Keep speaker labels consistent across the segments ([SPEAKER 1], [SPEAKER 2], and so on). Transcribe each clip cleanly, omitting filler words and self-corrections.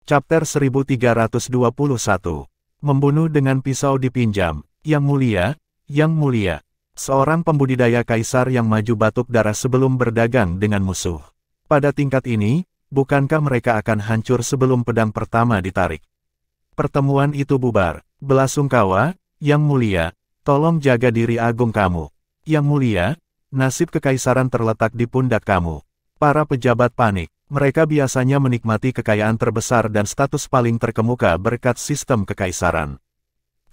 [SPEAKER 1] Chapter 1321. Membunuh dengan pisau dipinjam. Yang mulia, yang mulia. Seorang pembudidaya kaisar yang maju batuk darah sebelum berdagang dengan musuh. Pada tingkat ini, bukankah mereka akan hancur sebelum pedang pertama ditarik? Pertemuan itu bubar. Belasungkawa, yang mulia, tolong jaga diri agung kamu. Yang mulia, nasib kekaisaran terletak di pundak kamu. Para pejabat panik. Mereka biasanya menikmati kekayaan terbesar dan status paling terkemuka berkat sistem kekaisaran.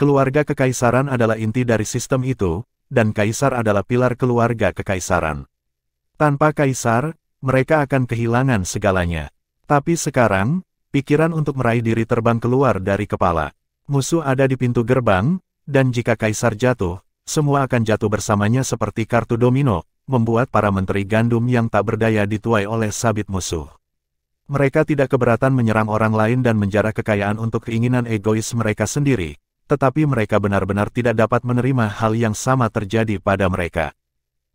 [SPEAKER 1] Keluarga kekaisaran adalah inti dari sistem itu, dan kaisar adalah pilar keluarga kekaisaran. Tanpa kaisar, mereka akan kehilangan segalanya. Tapi sekarang, pikiran untuk meraih diri terbang keluar dari kepala. Musuh ada di pintu gerbang, dan jika kaisar jatuh, semua akan jatuh bersamanya seperti kartu domino, membuat para menteri gandum yang tak berdaya dituai oleh sabit musuh. Mereka tidak keberatan menyerang orang lain dan menjarah kekayaan untuk keinginan egois mereka sendiri, tetapi mereka benar-benar tidak dapat menerima hal yang sama terjadi pada mereka.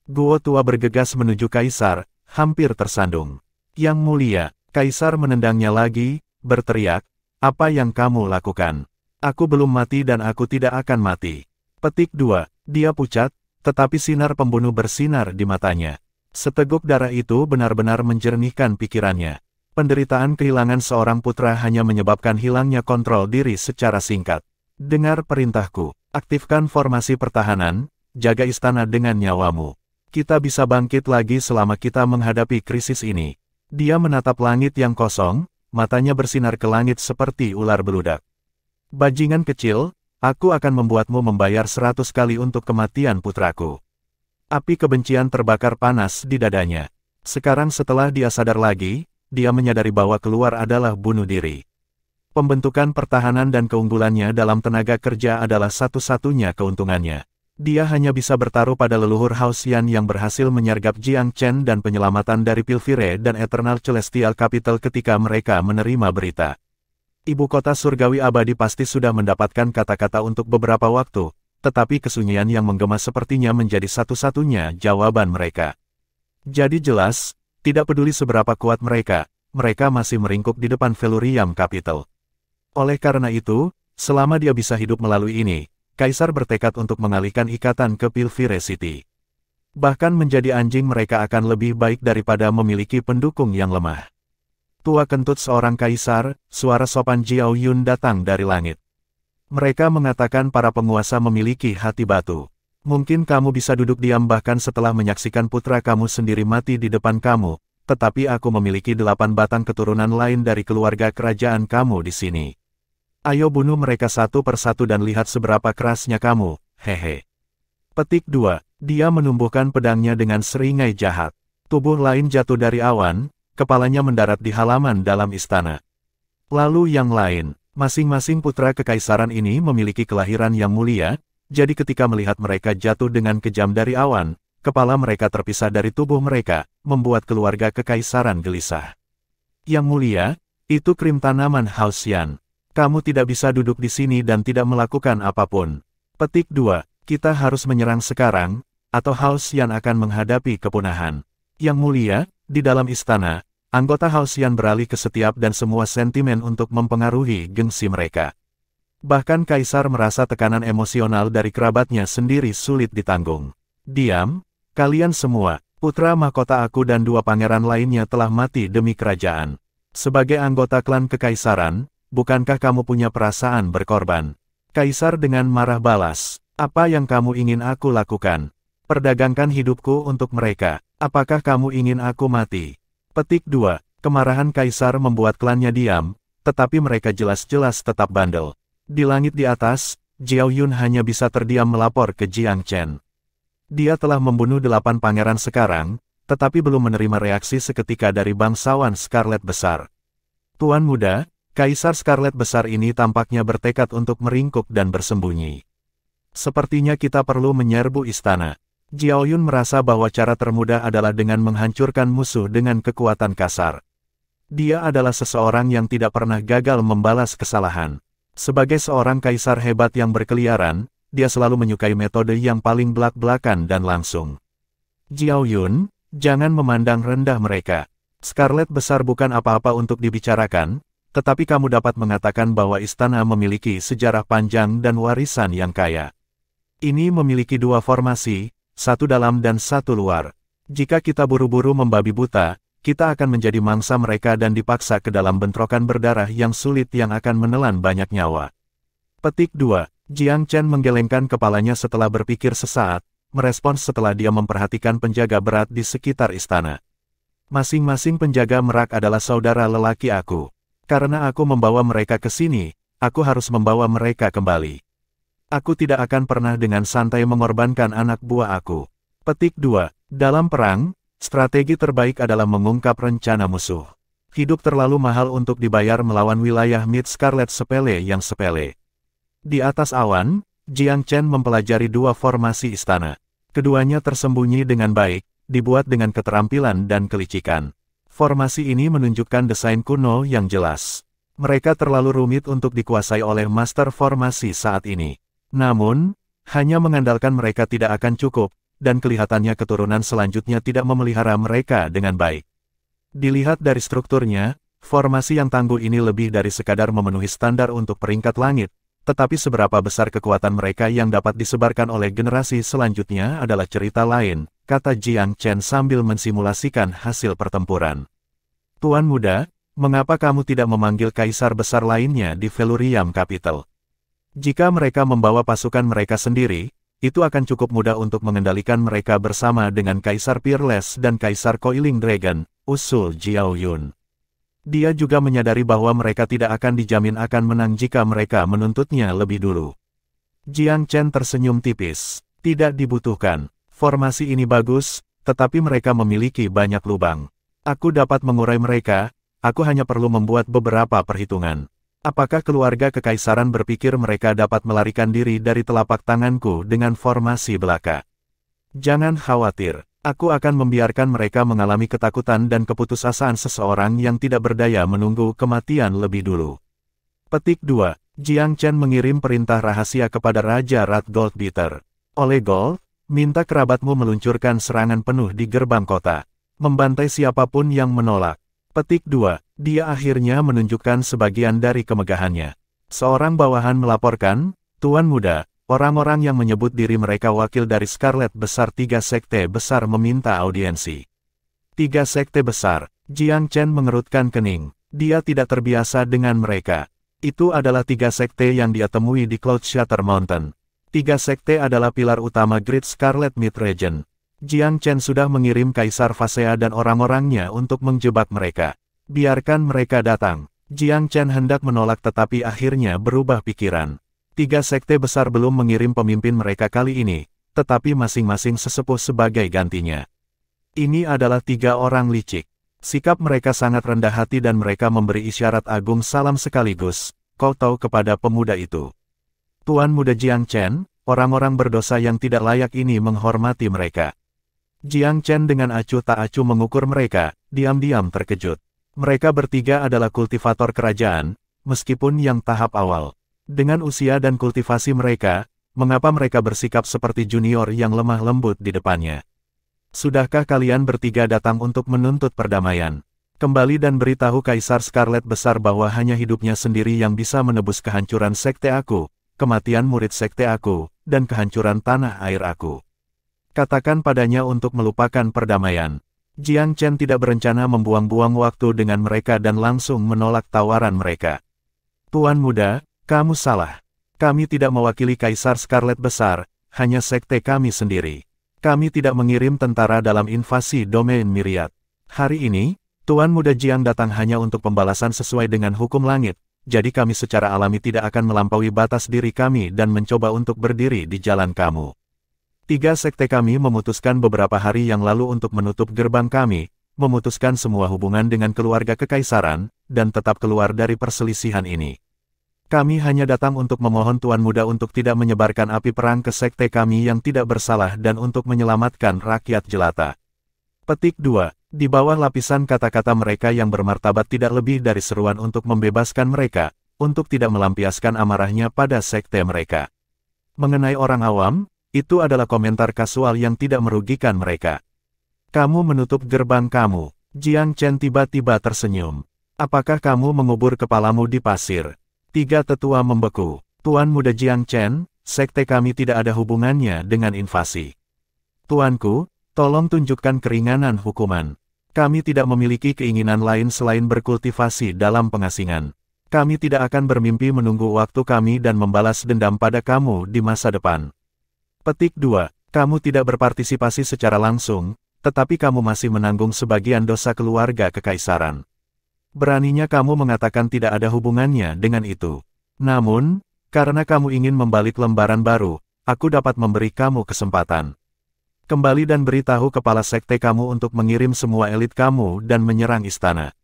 [SPEAKER 1] Guo tua bergegas menuju kaisar, hampir tersandung. Yang mulia, kaisar menendangnya lagi, berteriak, "Apa yang kamu lakukan? Aku belum mati dan aku tidak akan mati." Petik 2. Dia pucat, tetapi sinar pembunuh bersinar di matanya. Seteguk darah itu benar-benar menjernihkan pikirannya. Penderitaan kehilangan seorang putra hanya menyebabkan hilangnya kontrol diri secara singkat. Dengar perintahku, aktifkan formasi pertahanan, jaga istana dengan nyawamu. Kita bisa bangkit lagi selama kita menghadapi krisis ini. Dia menatap langit yang kosong, matanya bersinar ke langit seperti ular beludak. Bajingan kecil, aku akan membuatmu membayar 100 kali untuk kematian putraku. Api kebencian terbakar panas di dadanya. Sekarang setelah dia sadar lagi, dia menyadari bahwa keluar adalah bunuh diri. Pembentukan pertahanan dan keunggulannya dalam tenaga kerja adalah satu-satunya keuntungannya. Dia hanya bisa bertaruh pada leluhur Haosian yang berhasil menyergap Jiang Chen dan penyelamatan dari Pilvire dan Eternal Celestial Capital ketika mereka menerima berita. Ibu kota surgawi abadi pasti sudah mendapatkan kata-kata untuk beberapa waktu, tetapi kesunyian yang menggema sepertinya menjadi satu-satunya jawaban mereka. Jadi jelas, tidak peduli seberapa kuat mereka masih meringkuk di depan Velurium Capital. Oleh karena itu, selama dia bisa hidup melalui ini, Kaisar bertekad untuk mengalihkan ikatan ke Pilvire City. Bahkan menjadi anjing mereka akan lebih baik daripada memiliki pendukung yang lemah. Tua kentut seorang kaisar, suara sopan Jiao Yun datang dari langit. Mereka mengatakan para penguasa memiliki hati batu. Mungkin kamu bisa duduk diam bahkan setelah menyaksikan putra kamu sendiri mati di depan kamu, tetapi aku memiliki 8 batang keturunan lain dari keluarga kerajaan kamu di sini. Ayo bunuh mereka satu persatu dan lihat seberapa kerasnya kamu, hehe. Petik 2. Dia menumbuhkan pedangnya dengan seringai jahat. Tubuh lain jatuh dari awan, kepalanya mendarat di halaman dalam istana. Lalu yang lain, masing-masing putra kekaisaran ini memiliki kelahiran yang mulia, jadi ketika melihat mereka jatuh dengan kejam dari awan, kepala mereka terpisah dari tubuh mereka, membuat keluarga kekaisaran gelisah. Yang mulia, itu krim tanaman Haosian. Kamu tidak bisa duduk di sini dan tidak melakukan apapun. Petik 2. Kita harus menyerang sekarang, atau Haosian akan menghadapi kepunahan. Yang mulia, di dalam istana, anggota Haosian beralih ke setiap dan semua sentimen untuk mempengaruhi gengsi mereka. Bahkan Kaisar merasa tekanan emosional dari kerabatnya sendiri sulit ditanggung. Diam, kalian semua, putra mahkota aku dan 2 pangeran lainnya telah mati demi kerajaan. Sebagai anggota klan kekaisaran, bukankah kamu punya perasaan berkorban? Kaisar dengan marah balas, apa yang kamu ingin aku lakukan? Perdagangkan hidupku untuk mereka. Apakah kamu ingin aku mati? Petik 2. Kemarahan Kaisar membuat klannya diam, tetapi mereka jelas-jelas tetap bandel. Di langit di atas, Jiao Yun hanya bisa terdiam melapor ke Jiang Chen. Dia telah membunuh 8 pangeran sekarang, tetapi belum menerima reaksi seketika dari bangsawan Scarlet Besar. Tuan muda, Kaisar Scarlet Besar ini tampaknya bertekad untuk meringkuk dan bersembunyi. Sepertinya kita perlu menyerbu istana. Jiao Yun merasa bahwa cara termudah adalah dengan menghancurkan musuh dengan kekuatan kasar. Dia adalah seseorang yang tidak pernah gagal membalas kesalahan. Sebagai seorang kaisar hebat yang berkeliaran, dia selalu menyukai metode yang paling belak-belakan dan langsung. Jiao Yun, jangan memandang rendah mereka. Scarlet Besar bukan apa-apa untuk dibicarakan, tetapi kamu dapat mengatakan bahwa istana memiliki sejarah panjang dan warisan yang kaya. Ini memiliki dua formasi, satu dalam dan satu luar. Jika kita buru-buru membabi buta, kita akan menjadi mangsa mereka dan dipaksa ke dalam bentrokan berdarah yang sulit yang akan menelan banyak nyawa. Petik 2. Jiang Chen menggelengkan kepalanya setelah berpikir sesaat, merespons setelah dia memperhatikan penjaga berat di sekitar istana. Masing-masing penjaga merak adalah saudara lelaki aku. Karena aku membawa mereka ke sini, aku harus membawa mereka kembali. Aku tidak akan pernah dengan santai mengorbankan anak buah aku. Petik 2. Dalam perang, strategi terbaik adalah mengungkap rencana musuh. Hidup terlalu mahal untuk dibayar melawan wilayah Mid Scarlet sepele yang sepele. Di atas awan, Jiang Chen mempelajari dua formasi istana. Keduanya tersembunyi dengan baik, dibuat dengan keterampilan dan kelicikan. Formasi ini menunjukkan desain kuno yang jelas. Mereka terlalu rumit untuk dikuasai oleh master formasi saat ini. Namun, hanya mengandalkan mereka tidak akan cukup, dan kelihatannya keturunan selanjutnya tidak memelihara mereka dengan baik. Dilihat dari strukturnya, formasi yang tangguh ini lebih dari sekadar memenuhi standar untuk peringkat langit, tetapi seberapa besar kekuatan mereka yang dapat disebarkan oleh generasi selanjutnya adalah cerita lain, kata Jiang Chen sambil mensimulasikan hasil pertempuran. Tuan muda, mengapa kamu tidak memanggil kaisar besar lainnya di Velurium Capital? Jika mereka membawa pasukan mereka sendiri, itu akan cukup mudah untuk mengendalikan mereka bersama dengan Kaisar Peerless dan Kaisar Coiling Dragon, usul Jiao Yun. Dia juga menyadari bahwa mereka tidak akan dijamin akan menang jika mereka menuntutnya lebih dulu. Jiang Chen tersenyum tipis. Tidak dibutuhkan. Formasi ini bagus, tetapi mereka memiliki banyak lubang. Aku dapat mengurai mereka, aku hanya perlu membuat beberapa perhitungan. Apakah keluarga kekaisaran berpikir mereka dapat melarikan diri dari telapak tanganku dengan formasi belaka? Jangan khawatir, aku akan membiarkan mereka mengalami ketakutan dan keputusasaan seseorang yang tidak berdaya menunggu kematian lebih dulu. Petik 2. Jiang Chen mengirim perintah rahasia kepada Raja Rat Goldbeater. Oleh Gold, minta kerabatmu meluncurkan serangan penuh di gerbang kota, membantai siapapun yang menolak. Petik 2. Dia akhirnya menunjukkan sebagian dari kemegahannya. Seorang bawahan melaporkan, Tuan muda, orang-orang yang menyebut diri mereka wakil dari Scarlet Besar 3 sekte besar meminta audiensi. 3 sekte besar, Jiang Chen mengerutkan kening. Dia tidak terbiasa dengan mereka. Itu adalah 3 sekte yang dia temui di Cloud Shatter Mountain. 3 sekte adalah pilar utama Great Scarlet Mid Region. Jiang Chen sudah mengirim Kaisar Phasea dan orang-orangnya untuk menjebak mereka. Biarkan mereka datang. Jiang Chen hendak menolak tetapi akhirnya berubah pikiran. 3 sekte besar belum mengirim pemimpin mereka kali ini, tetapi masing-masing sesepuh sebagai gantinya. Ini adalah 3 orang licik. Sikap mereka sangat rendah hati dan mereka memberi isyarat agung salam sekaligus, kau tahu kepada pemuda itu. Tuan muda Jiang Chen, orang-orang berdosa yang tidak layak ini menghormati mereka. Jiang Chen dengan acuh tak acuh mengukur mereka, diam-diam terkejut. Mereka bertiga adalah kultivator kerajaan, meskipun yang tahap awal. Dengan usia dan kultivasi mereka, mengapa mereka bersikap seperti junior yang lemah lembut di depannya? Sudahkah kalian bertiga datang untuk menuntut perdamaian? Kembali dan beritahu Kaisar Scarlet Besar bahwa hanya hidupnya sendiri yang bisa menebus kehancuran sekte aku, kematian murid sekte aku, dan kehancuran tanah air aku. Katakan padanya untuk melupakan perdamaian. Jiang Chen tidak berencana membuang-buang waktu dengan mereka dan langsung menolak tawaran mereka. Tuan muda, kamu salah. Kami tidak mewakili Kaisar Scarlet Besar, hanya sekte kami sendiri. Kami tidak mengirim tentara dalam invasi domain Myriad. Hari ini, Tuan muda Jiang datang hanya untuk pembalasan sesuai dengan hukum langit, jadi kami secara alami tidak akan melampaui batas diri kami dan mencoba untuk berdiri di jalan kamu. 3 sekte kami memutuskan beberapa hari yang lalu untuk menutup gerbang kami, memutuskan semua hubungan dengan keluarga kekaisaran, dan tetap keluar dari perselisihan ini. Kami hanya datang untuk memohon Tuan muda untuk tidak menyebarkan api perang ke sekte kami yang tidak bersalah dan untuk menyelamatkan rakyat jelata. Petik 2. Di bawah lapisan kata-kata mereka yang bermartabat tidak lebih dari seruan untuk membebaskan mereka, untuk tidak melampiaskan amarahnya pada sekte mereka. Mengenai orang awam, itu adalah komentar kasual yang tidak merugikan mereka. Kamu menutup gerbang kamu. Jiang Chen tiba-tiba tersenyum. Apakah kamu mengubur kepalamu di pasir? Tiga tetua membeku. Tuan Muda Jiang Chen, sekte kami tidak ada hubungannya dengan invasi. Tuanku, tolong tunjukkan keringanan hukuman. Kami tidak memiliki keinginan lain selain berkultivasi dalam pengasingan. Kami tidak akan bermimpi menunggu waktu kami dan membalas dendam pada kamu di masa depan. Petik 2. Kamu tidak berpartisipasi secara langsung, tetapi kamu masih menanggung sebagian dosa keluarga kekaisaran. Beraninya kamu mengatakan tidak ada hubungannya dengan itu. Namun, karena kamu ingin membalik lembaran baru, aku dapat memberi kamu kesempatan. Kembali dan beritahu kepala sekte kamu untuk mengirim semua elit kamu dan menyerang istana.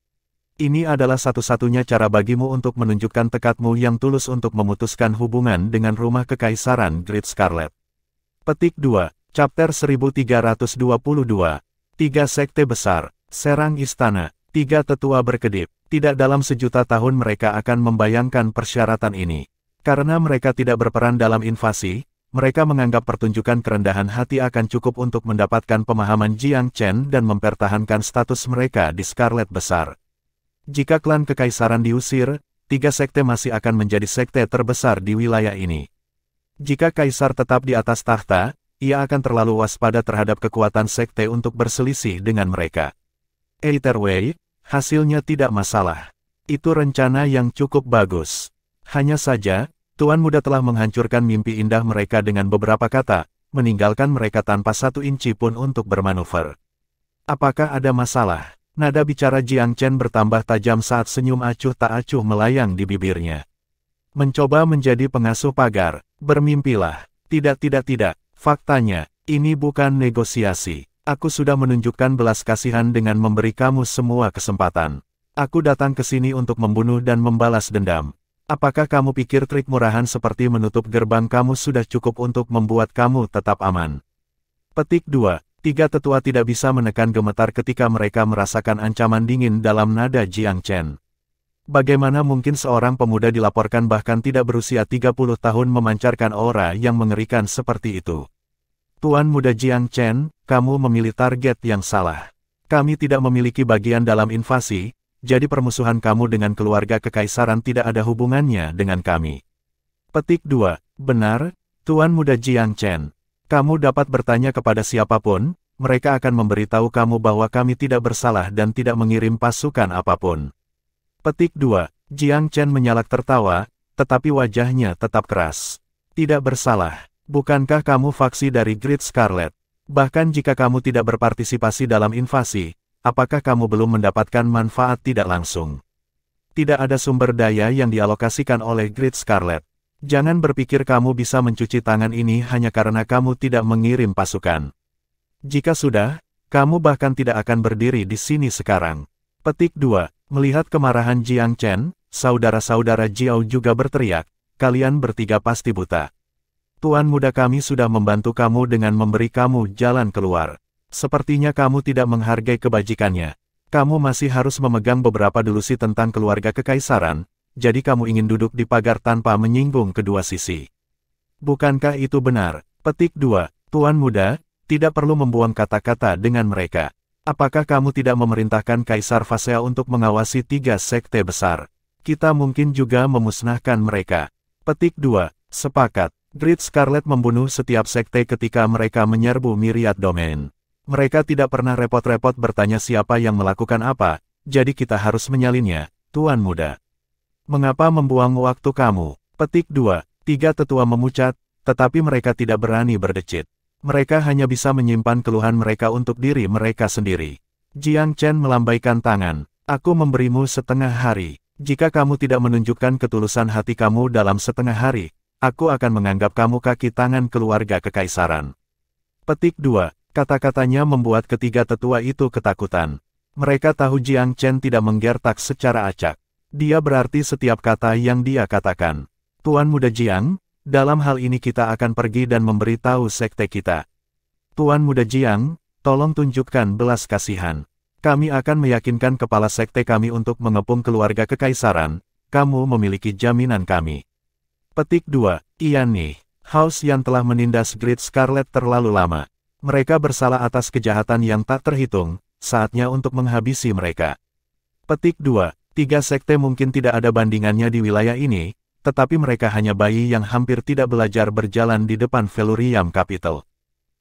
[SPEAKER 1] Ini adalah satu-satunya cara bagimu untuk menunjukkan tekadmu yang tulus untuk memutuskan hubungan dengan rumah kekaisaran Great Scarlet. Petik 2, Chapter 1322. Tiga sekte besar, serang istana. Tiga tetua berkedip. Tidak dalam sejuta tahun mereka akan membayangkan persyaratan ini. Karena mereka tidak berperan dalam invasi, mereka menganggap pertunjukan kerendahan hati akan cukup untuk mendapatkan pemahaman Jiang Chen dan mempertahankan status mereka di Scarlet Besar. Jika klan kekaisaran diusir, tiga sekte masih akan menjadi sekte terbesar di wilayah ini. Jika kaisar tetap di atas tahta, ia akan terlalu waspada terhadap kekuatan sekte untuk berselisih dengan mereka. Either way, hasilnya tidak masalah. Itu rencana yang cukup bagus. Hanya saja, Tuan Muda telah menghancurkan mimpi indah mereka dengan beberapa kata, meninggalkan mereka tanpa satu inci pun untuk bermanuver. Apakah ada masalah? Nada bicara Jiang Chen bertambah tajam saat senyum acuh tak acuh melayang di bibirnya. Mencoba menjadi pengasuh pagar, bermimpilah. Tidak. Faktanya, ini bukan negosiasi. Aku sudah menunjukkan belas kasihan dengan memberi kamu semua kesempatan. Aku datang ke sini untuk membunuh dan membalas dendam. Apakah kamu pikir trik murahan seperti menutup gerbang kamu sudah cukup untuk membuat kamu tetap aman? Petik 2. Tiga tetua tidak bisa menekan gemetar ketika mereka merasakan ancaman dingin dalam nada Jiang Chen. Bagaimana mungkin seorang pemuda dilaporkan bahkan tidak berusia 30 tahun memancarkan aura yang mengerikan seperti itu? Tuan Muda Jiang Chen, kamu memilih target yang salah. Kami tidak memiliki bagian dalam invasi, jadi permusuhan kamu dengan keluarga kekaisaran tidak ada hubungannya dengan kami. Petik 2. Benar, Tuan Muda Jiang Chen. Kamu dapat bertanya kepada siapapun, mereka akan memberitahu kamu bahwa kami tidak bersalah dan tidak mengirim pasukan apapun. Petik 2. Jiang Chen menyalak tertawa, tetapi wajahnya tetap keras. Tidak bersalah. Bukankah kamu faksi dari Great Scarlet? Bahkan jika kamu tidak berpartisipasi dalam invasi, apakah kamu belum mendapatkan manfaat tidak langsung? Tidak ada sumber daya yang dialokasikan oleh Great Scarlet. Jangan berpikir kamu bisa mencuci tangan ini hanya karena kamu tidak mengirim pasukan. Jika sudah, kamu bahkan tidak akan berdiri di sini sekarang. Petik 2. Melihat kemarahan Jiang Chen, saudara-saudara Jiao juga berteriak, kalian bertiga pasti buta. Tuan Muda kami sudah membantu kamu dengan memberi kamu jalan keluar. Sepertinya kamu tidak menghargai kebajikannya. Kamu masih harus memegang beberapa delusi tentang keluarga kekaisaran, jadi kamu ingin duduk di pagar tanpa menyinggung kedua sisi. Bukankah itu benar? Petik 2. Tuan Muda, tidak perlu membuang kata-kata dengan mereka. Apakah kamu tidak memerintahkan Kaisar Fasea untuk mengawasi tiga sekte besar? Kita mungkin juga memusnahkan mereka. Petik 2. Sepakat. Great Scarlet membunuh setiap sekte ketika mereka menyerbu Myriad Domain. Mereka tidak pernah repot-repot bertanya siapa yang melakukan apa, jadi kita harus menyalinnya, Tuan Muda. Mengapa membuang waktu kamu? Petik 2. Tiga tetua memucat, tetapi mereka tidak berani berdecit. Mereka hanya bisa menyimpan keluhan mereka untuk diri mereka sendiri. Jiang Chen melambaikan tangan. Aku memberimu setengah hari. Jika kamu tidak menunjukkan ketulusan hati kamu dalam setengah hari, aku akan menganggap kamu kaki tangan keluarga kekaisaran. Petik 2. Kata-katanya membuat ketiga tetua itu ketakutan. Mereka tahu Jiang Chen tidak menggertak secara acak. Dia berarti setiap kata yang dia katakan. Tuan Muda Jiang, dalam hal ini kita akan pergi dan memberitahu sekte kita. Tuan Muda Jiang, tolong tunjukkan belas kasihan. Kami akan meyakinkan kepala sekte kami untuk mengepung keluarga kekaisaran. Kamu memiliki jaminan kami. Petik 2. Iya nih, House yang telah menindas Great Scarlet terlalu lama. Mereka bersalah atas kejahatan yang tak terhitung, saatnya untuk menghabisi mereka. Petik 2. Tiga sekte mungkin tidak ada bandingannya di wilayah ini, tetapi mereka hanya bayi yang hampir tidak belajar berjalan di depan Velurium Capital.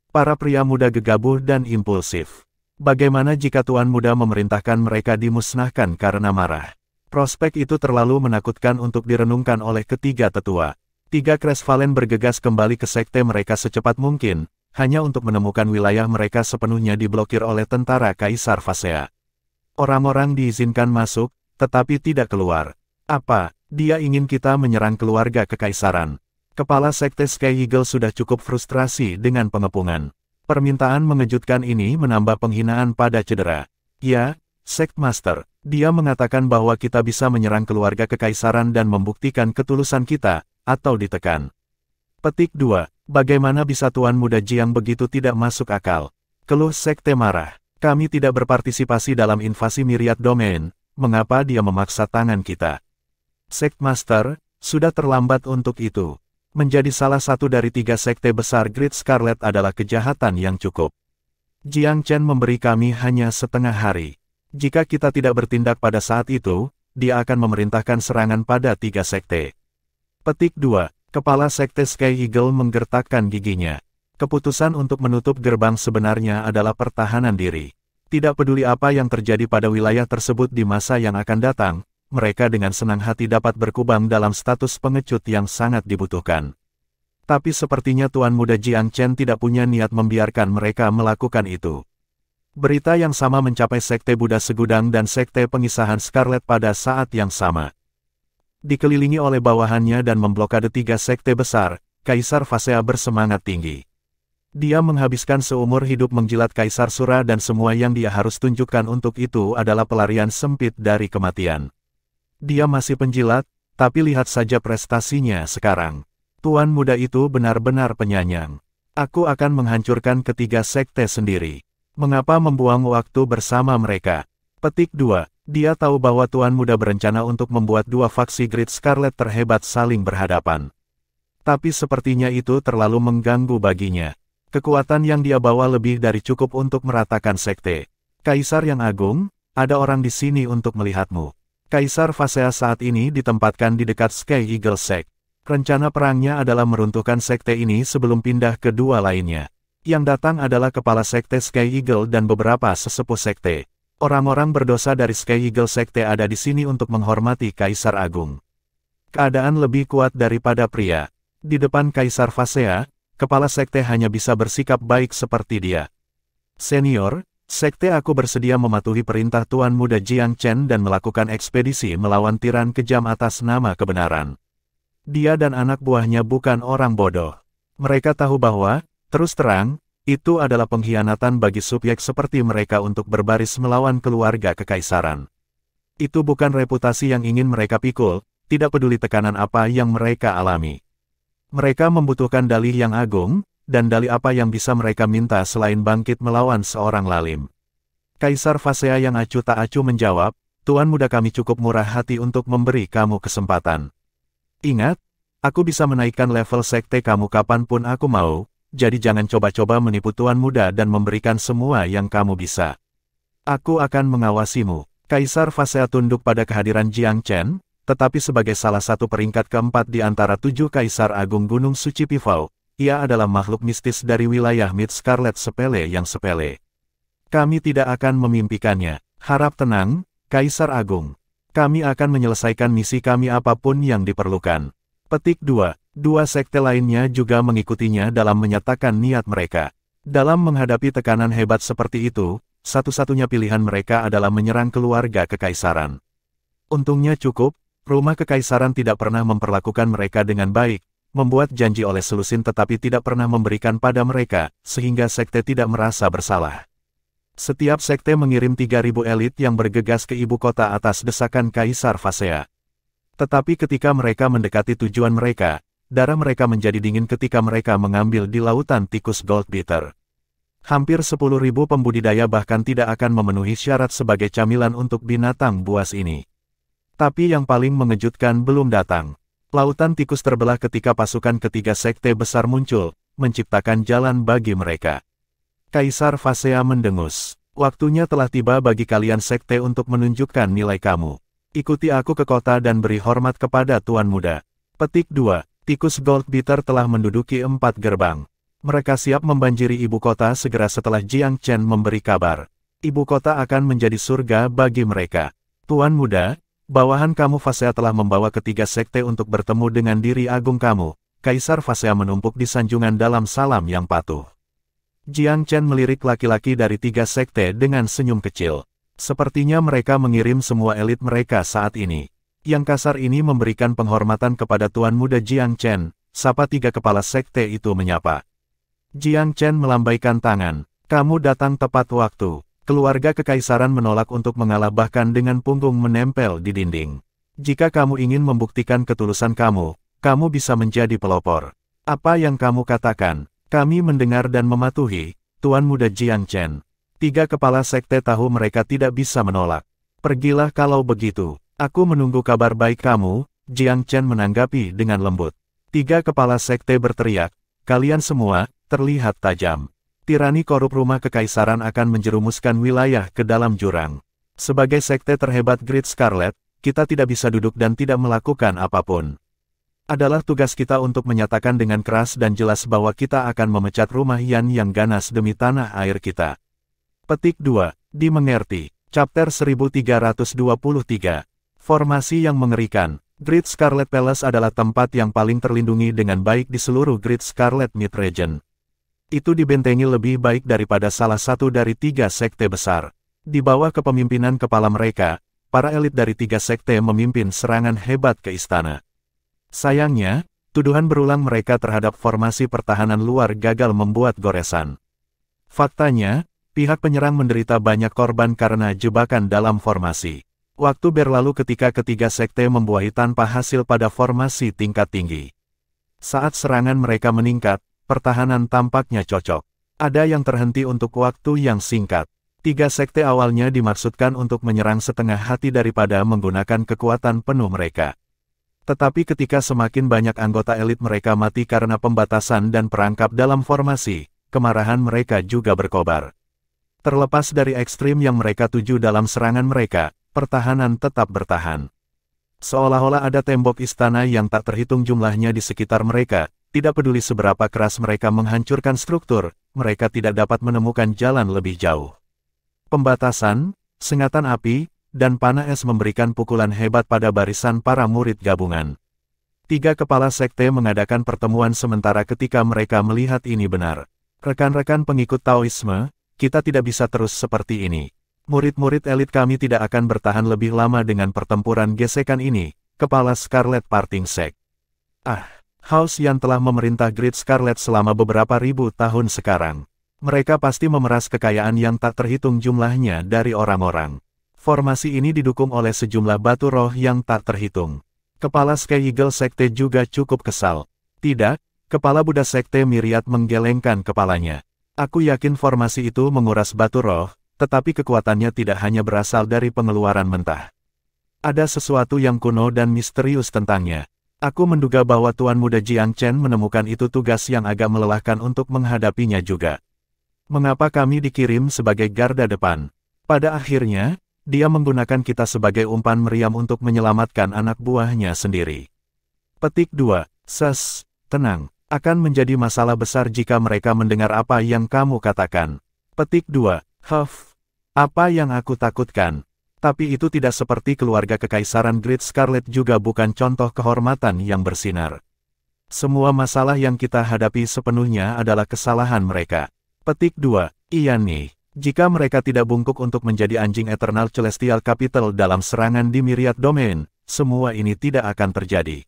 [SPEAKER 1] Para pria muda gegabah dan impulsif. Bagaimana jika Tuan Muda memerintahkan mereka dimusnahkan karena marah? Prospek itu terlalu menakutkan untuk direnungkan oleh ketiga tetua. Tiga Cresvalen bergegas kembali ke sekte mereka secepat mungkin, hanya untuk menemukan wilayah mereka sepenuhnya diblokir oleh tentara Kaisar Phasea. Orang-orang diizinkan masuk, tetapi tidak keluar. Apa? Dia ingin kita menyerang keluarga kekaisaran. Kepala sekte Sky Eagle sudah cukup frustrasi dengan pengepungan. Permintaan mengejutkan ini menambah penghinaan pada cedera. Ya, Sect Master, dia mengatakan bahwa kita bisa menyerang keluarga kekaisaran dan membuktikan ketulusan kita, atau ditekan. Petik 2. Bagaimana bisa Tuan Muda Jiang begitu tidak masuk akal? Keluh sekte marah. Kami tidak berpartisipasi dalam invasi Myriad Domain. Mengapa dia memaksa tangan kita? Sect Master, sudah terlambat untuk itu. Menjadi salah satu dari tiga sekte besar Great Scarlet adalah kejahatan yang cukup. Jiang Chen memberi kami hanya setengah hari. Jika kita tidak bertindak pada saat itu, dia akan memerintahkan serangan pada tiga sekte. Petik 2. Kepala sekte Sky Eagle menggertakkan giginya. Keputusan untuk menutup gerbang sebenarnya adalah pertahanan diri. Tidak peduli apa yang terjadi pada wilayah tersebut di masa yang akan datang, mereka dengan senang hati dapat berkubang dalam status pengecut yang sangat dibutuhkan. Tapi sepertinya Tuan Muda Jiang Chen tidak punya niat membiarkan mereka melakukan itu. Berita yang sama mencapai Sekte Buddha Segudang dan Sekte Pengisahan Scarlet pada saat yang sama. Dikelilingi oleh bawahannya dan memblokade tiga sekte besar, Kaisar Phasea bersemangat tinggi. Dia menghabiskan seumur hidup menjilat Kaisar Sura dan semua yang dia harus tunjukkan untuk itu adalah pelarian sempit dari kematian. Dia masih penjilat, tapi lihat saja prestasinya sekarang. Tuan muda itu benar-benar penyayang. Aku akan menghancurkan ketiga sekte sendiri. Mengapa membuang waktu bersama mereka? Petik 2. Dia tahu bahwa Tuan Muda berencana untuk membuat dua faksi Great Scarlet terhebat saling berhadapan. Tapi sepertinya itu terlalu mengganggu baginya. Kekuatan yang dia bawa lebih dari cukup untuk meratakan sekte. Kaisar yang agung, ada orang di sini untuk melihatmu. Kaisar Phasea saat ini ditempatkan di dekat Sky Eagle Sect. Rencana perangnya adalah meruntuhkan sekte ini sebelum pindah ke dua lainnya. Yang datang adalah kepala sekte Sky Eagle dan beberapa sesepuh sekte. Orang-orang berdosa dari Sky Eagle Sekte ada di sini untuk menghormati Kaisar Agung. Keadaan lebih kuat daripada pria. Di depan Kaisar Phasea, kepala sekte hanya bisa bersikap baik seperti dia. Senior, sekte aku bersedia mematuhi perintah Tuan Muda Jiang Chen dan melakukan ekspedisi melawan tiran kejam atas nama kebenaran. Dia dan anak buahnya bukan orang bodoh. Mereka tahu bahwa, terus terang, itu adalah pengkhianatan bagi subjek seperti mereka untuk berbaris melawan keluarga kekaisaran. Itu bukan reputasi yang ingin mereka pikul, tidak peduli tekanan apa yang mereka alami. Mereka membutuhkan dalih yang agung, dan dalih apa yang bisa mereka minta selain bangkit melawan seorang lalim. Kaisar Phasea yang acuh tak acuh menjawab, Tuan Muda kami cukup murah hati untuk memberi kamu kesempatan. Ingat, aku bisa menaikkan level sekte kamu kapanpun aku mau, jadi jangan coba-coba menipu Tuan Muda dan memberikan semua yang kamu bisa. Aku akan mengawasimu. Kaisar Phasea tunduk pada kehadiran Jiang Chen, tetapi sebagai salah satu peringkat keempat di antara 7 Kaisar Agung Gunung Suci Pivau, ia adalah makhluk mistis dari wilayah Mid Scarlet sepele yang sepele. Kami tidak akan memimpikannya. Harap tenang, Kaisar Agung. Kami akan menyelesaikan misi kami apapun yang diperlukan. Petik 2. Dua sekte lainnya juga mengikutinya dalam menyatakan niat mereka. Dalam menghadapi tekanan hebat seperti itu, satu-satunya pilihan mereka adalah menyerang keluarga kekaisaran. Untungnya cukup, rumah kekaisaran tidak pernah memperlakukan mereka dengan baik, membuat janji oleh Selusin tetapi tidak pernah memberikan pada mereka, sehingga sekte tidak merasa bersalah. Setiap sekte mengirim 3.000 elit yang bergegas ke ibu kota atas desakan Kaisar Phasea. Tetapi ketika mereka mendekati tujuan mereka, darah mereka menjadi dingin ketika mereka mengambil di lautan tikus Goldbeater. Hampir 10.000 pembudidaya bahkan tidak akan memenuhi syarat sebagai camilan untuk binatang buas ini. Tapi yang paling mengejutkan belum datang. Lautan tikus terbelah ketika pasukan ketiga sekte besar muncul, menciptakan jalan bagi mereka. Kaisar Phasea mendengus. Waktunya telah tiba bagi kalian sekte untuk menunjukkan nilai kamu. Ikuti aku ke kota dan beri hormat kepada Tuan Muda. Petik 2. Tikus Goldbeater telah menduduki 4 gerbang. Mereka siap membanjiri ibu kota segera setelah Jiang Chen memberi kabar. Ibu kota akan menjadi surga bagi mereka. Tuan Muda, bawahan kamu Fasea telah membawa ketiga sekte untuk bertemu dengan diri agung kamu. Kaisar Fasea menumpuk di sanjungan dalam salam yang patuh. Jiang Chen melirik laki-laki dari 3 sekte dengan senyum kecil. Sepertinya mereka mengirim semua elit mereka saat ini. Yang kasar ini memberikan penghormatan kepada Tuan Muda Jiang Chen, sapa 3 kepala sekte itu menyapa. Jiang Chen melambaikan tangan. Kamu datang tepat waktu. Keluarga kekaisaran menolak untuk mengalah bahkan dengan punggung menempel di dinding. Jika kamu ingin membuktikan ketulusan kamu, kamu bisa menjadi pelopor. Apa yang kamu katakan? Kami mendengar dan mematuhi, Tuan Muda Jiang Chen. 3 kepala sekte tahu mereka tidak bisa menolak. Pergilah kalau begitu. Aku menunggu kabar baik kamu, Jiang Chen menanggapi dengan lembut. 3 kepala sekte berteriak, kalian semua, terlihat tajam. Tirani korup rumah kekaisaran akan menjerumuskan wilayah ke dalam jurang. Sebagai sekte terhebat Great Scarlet, kita tidak bisa duduk dan tidak melakukan apapun. Adalah tugas kita untuk menyatakan dengan keras dan jelas bahwa kita akan memecat rumah Yan yang ganas demi tanah air kita. Petik 2. Dimengerti. Chapter 1323. Formasi yang mengerikan. Great Scarlet Palace adalah tempat yang paling terlindungi dengan baik di seluruh Great Scarlet Mid-Region. Itu dibentengi lebih baik daripada salah satu dari 3 sekte besar. Di bawah kepemimpinan kepala mereka, para elit dari 3 sekte memimpin serangan hebat ke istana. Sayangnya, tuduhan berulang mereka terhadap formasi pertahanan luar gagal membuat goresan. Faktanya, pihak penyerang menderita banyak korban karena jebakan dalam formasi. Waktu berlalu ketika ketiga sekte membuahi tanpa hasil pada formasi tingkat tinggi. Saat serangan mereka meningkat, pertahanan tampaknya cocok. Ada yang terhenti untuk waktu yang singkat. 3 sekte awalnya dimaksudkan untuk menyerang setengah hati daripada menggunakan kekuatan penuh mereka. Tetapi ketika semakin banyak anggota elit mereka mati karena pembatasan dan perangkap dalam formasi, kemarahan mereka juga berkobar. Terlepas dari ekstrim yang mereka tuju dalam serangan mereka, pertahanan tetap bertahan. Seolah-olah ada tembok istana yang tak terhitung jumlahnya di sekitar mereka, tidak peduli seberapa keras mereka menghancurkan struktur, mereka tidak dapat menemukan jalan lebih jauh. Pembatasan, sengatan api, dan panah es memberikan pukulan hebat pada barisan para murid gabungan. 3 kepala sekte mengadakan pertemuan sementara ketika mereka melihat ini benar. Rekan-rekan pengikut Taoisme, kita tidak bisa terus seperti ini. Murid-murid elit kami tidak akan bertahan lebih lama dengan pertempuran gesekan ini, Kepala Scarlet Parting Sect. House yang telah memerintah Great Scarlet selama beberapa ribu tahun sekarang. Mereka pasti memeras kekayaan yang tak terhitung jumlahnya dari orang-orang. Formasi ini didukung oleh sejumlah batu roh yang tak terhitung. Kepala Sky Eagle Sekte juga cukup kesal. Tidak, Kepala Buddha Sekte Myriad menggelengkan kepalanya. Aku yakin formasi itu menguras batu roh, tetapi kekuatannya tidak hanya berasal dari pengeluaran mentah. Ada sesuatu yang kuno dan misterius tentangnya. Aku menduga bahwa Tuan Muda Jiang Chen menemukan itu tugas yang agak melelahkan untuk menghadapinya juga. Mengapa kami dikirim sebagai garda depan? Pada akhirnya, dia menggunakan kita sebagai umpan meriam untuk menyelamatkan anak buahnya sendiri. Petik 2. Tenang. Akan menjadi masalah besar jika mereka mendengar apa yang kamu katakan. Petik 2. Apa yang aku takutkan? Tapi itu tidak seperti keluarga kekaisaran Great Scarlet juga bukan contoh kehormatan yang bersinar. Semua masalah yang kita hadapi sepenuhnya adalah kesalahan mereka. Petik 2. Iya nih, jika mereka tidak bungkuk untuk menjadi anjing Eternal Celestial Capital dalam serangan di Myriad Domain, semua ini tidak akan terjadi.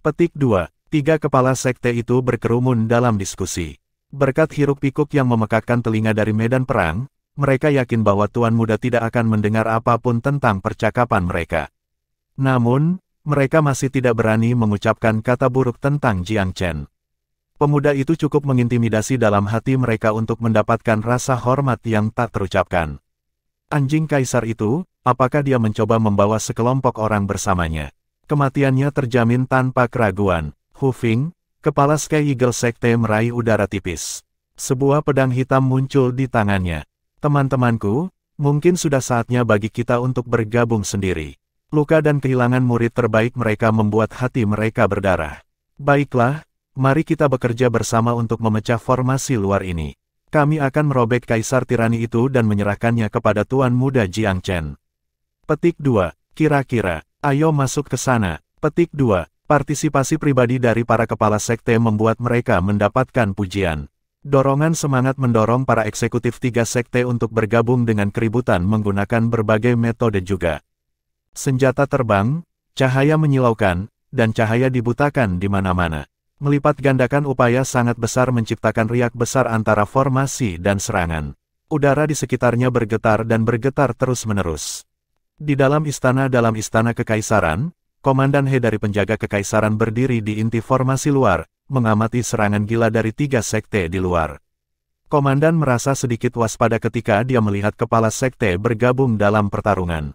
[SPEAKER 1] Petik 2. 3 kepala sekte itu berkerumun dalam diskusi. Berkat hiruk-pikuk yang memekakkan telinga dari medan perang, mereka yakin bahwa Tuan Muda tidak akan mendengar apapun tentang percakapan mereka. Namun, mereka masih tidak berani mengucapkan kata buruk tentang Jiang Chen. Pemuda itu cukup mengintimidasi dalam hati mereka untuk mendapatkan rasa hormat yang tak terucapkan. Anjing kaisar itu, apakah dia mencoba membawa sekelompok orang bersamanya? Kematiannya terjamin tanpa keraguan. Hufing, kepala Sky Eagle Sekte meraih udara tipis. Sebuah pedang hitam muncul di tangannya. Teman-temanku, mungkin sudah saatnya bagi kita untuk bergabung sendiri. Luka dan kehilangan murid terbaik mereka membuat hati mereka berdarah. Baiklah, mari kita bekerja bersama untuk memecah formasi luar ini. Kami akan merobek kaisar tirani itu dan menyerahkannya kepada Tuan Muda Jiang Chen. Petik 2. Kira-kira, ayo masuk ke sana. Petik 2. Partisipasi pribadi dari para kepala sekte membuat mereka mendapatkan pujian. Dorongan semangat mendorong para eksekutif 3 sekte untuk bergabung dengan keributan menggunakan berbagai metode juga. Senjata terbang, cahaya menyilaukan, dan cahaya dibutakan di mana-mana. Melipat gandakan upaya sangat besar menciptakan riak besar antara formasi dan serangan. Udara di sekitarnya bergetar dan bergetar terus-menerus. Di dalam istana kekaisaran, Komandan He dari penjaga kekaisaran berdiri di inti formasi luar, mengamati serangan gila dari 3 sekte di luar. Komandan merasa sedikit waspada ketika dia melihat kepala sekte bergabung dalam pertarungan.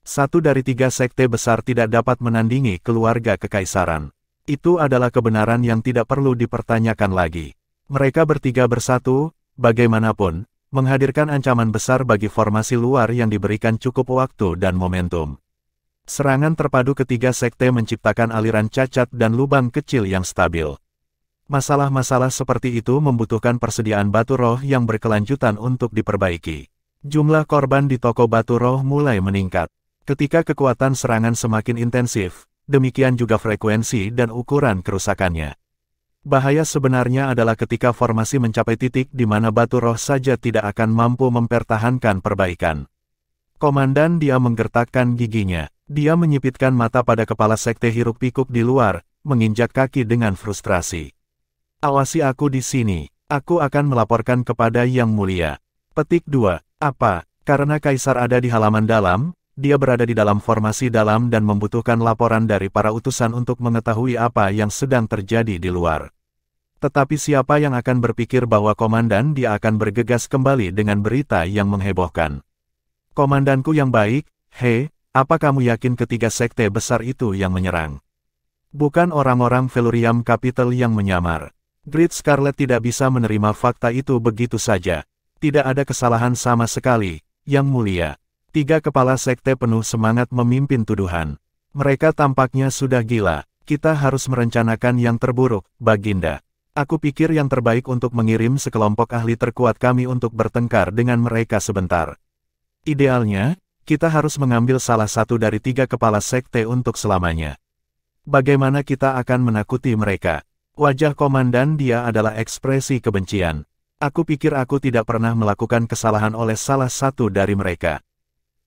[SPEAKER 1] 1 dari 3 sekte besar tidak dapat menandingi keluarga kekaisaran. Itu adalah kebenaran yang tidak perlu dipertanyakan lagi. Mereka bertiga bersatu, bagaimanapun, menghadirkan ancaman besar bagi formasi luar yang diberikan cukup waktu dan momentum. Serangan terpadu ketiga sekte menciptakan aliran cacat dan lubang kecil yang stabil. Masalah-masalah seperti itu membutuhkan persediaan batu roh yang berkelanjutan untuk diperbaiki. Jumlah korban di toko batu roh mulai meningkat. Ketika kekuatan serangan semakin intensif, demikian juga frekuensi dan ukuran kerusakannya. Bahaya sebenarnya adalah ketika formasi mencapai titik di mana batu roh saja tidak akan mampu mempertahankan perbaikan. Komandan dia menggertakkan giginya. Dia menyipitkan mata pada kepala sekte hiruk-pikuk di luar, menginjak kaki dengan frustrasi. Awasi aku di sini, aku akan melaporkan kepada Yang Mulia. Petik 2. Apa? Karena kaisar ada di halaman dalam, dia berada di dalam formasi dalam dan membutuhkan laporan dari para utusan untuk mengetahui apa yang sedang terjadi di luar. Tetapi siapa yang akan berpikir bahwa komandan dia akan bergegas kembali dengan berita yang menghebohkan? Komandanku yang baik, He, apa kamu yakin ketiga sekte besar itu yang menyerang? Bukan orang-orang Velurium Capital yang menyamar. Great Scarlet tidak bisa menerima fakta itu begitu saja. Tidak ada kesalahan sama sekali, Yang Mulia. 3 kepala sekte penuh semangat memimpin tuduhan. Mereka tampaknya sudah gila. Kita harus merencanakan yang terburuk, Baginda. Aku pikir yang terbaik untuk mengirim sekelompok ahli terkuat kami untuk bertengkar dengan mereka sebentar. Idealnya, kita harus mengambil salah satu dari 3 kepala sekte untuk selamanya. Bagaimana kita akan menakuti mereka? Wajah komandan dia adalah ekspresi kebencian. Aku pikir aku tidak pernah melakukan kesalahan oleh salah satu dari mereka.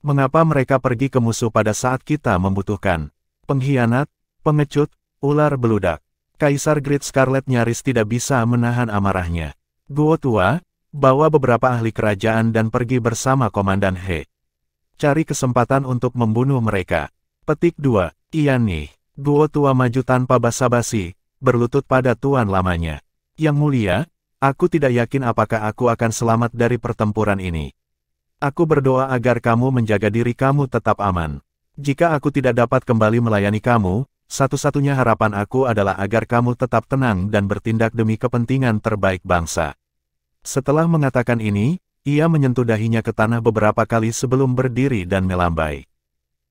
[SPEAKER 1] Mengapa mereka pergi ke musuh pada saat kita membutuhkan? Pengkhianat, pengecut, ular beludak. Kaisar Great Scarlet nyaris tidak bisa menahan amarahnya. Guo tua, bawa beberapa ahli kerajaan dan pergi bersama Komandan He. Cari kesempatan untuk membunuh mereka. Petik 2. Iya nih. Guo tua maju tanpa basa-basi, berlutut pada tuan lamanya. Yang Mulia, aku tidak yakin apakah aku akan selamat dari pertempuran ini. Aku berdoa agar kamu menjaga diri kamu tetap aman. Jika aku tidak dapat kembali melayani kamu, satu-satunya harapan aku adalah agar kamu tetap tenang dan bertindak demi kepentingan terbaik bangsa. Setelah mengatakan ini, ia menyentuh dahinya ke tanah beberapa kali sebelum berdiri dan melambai.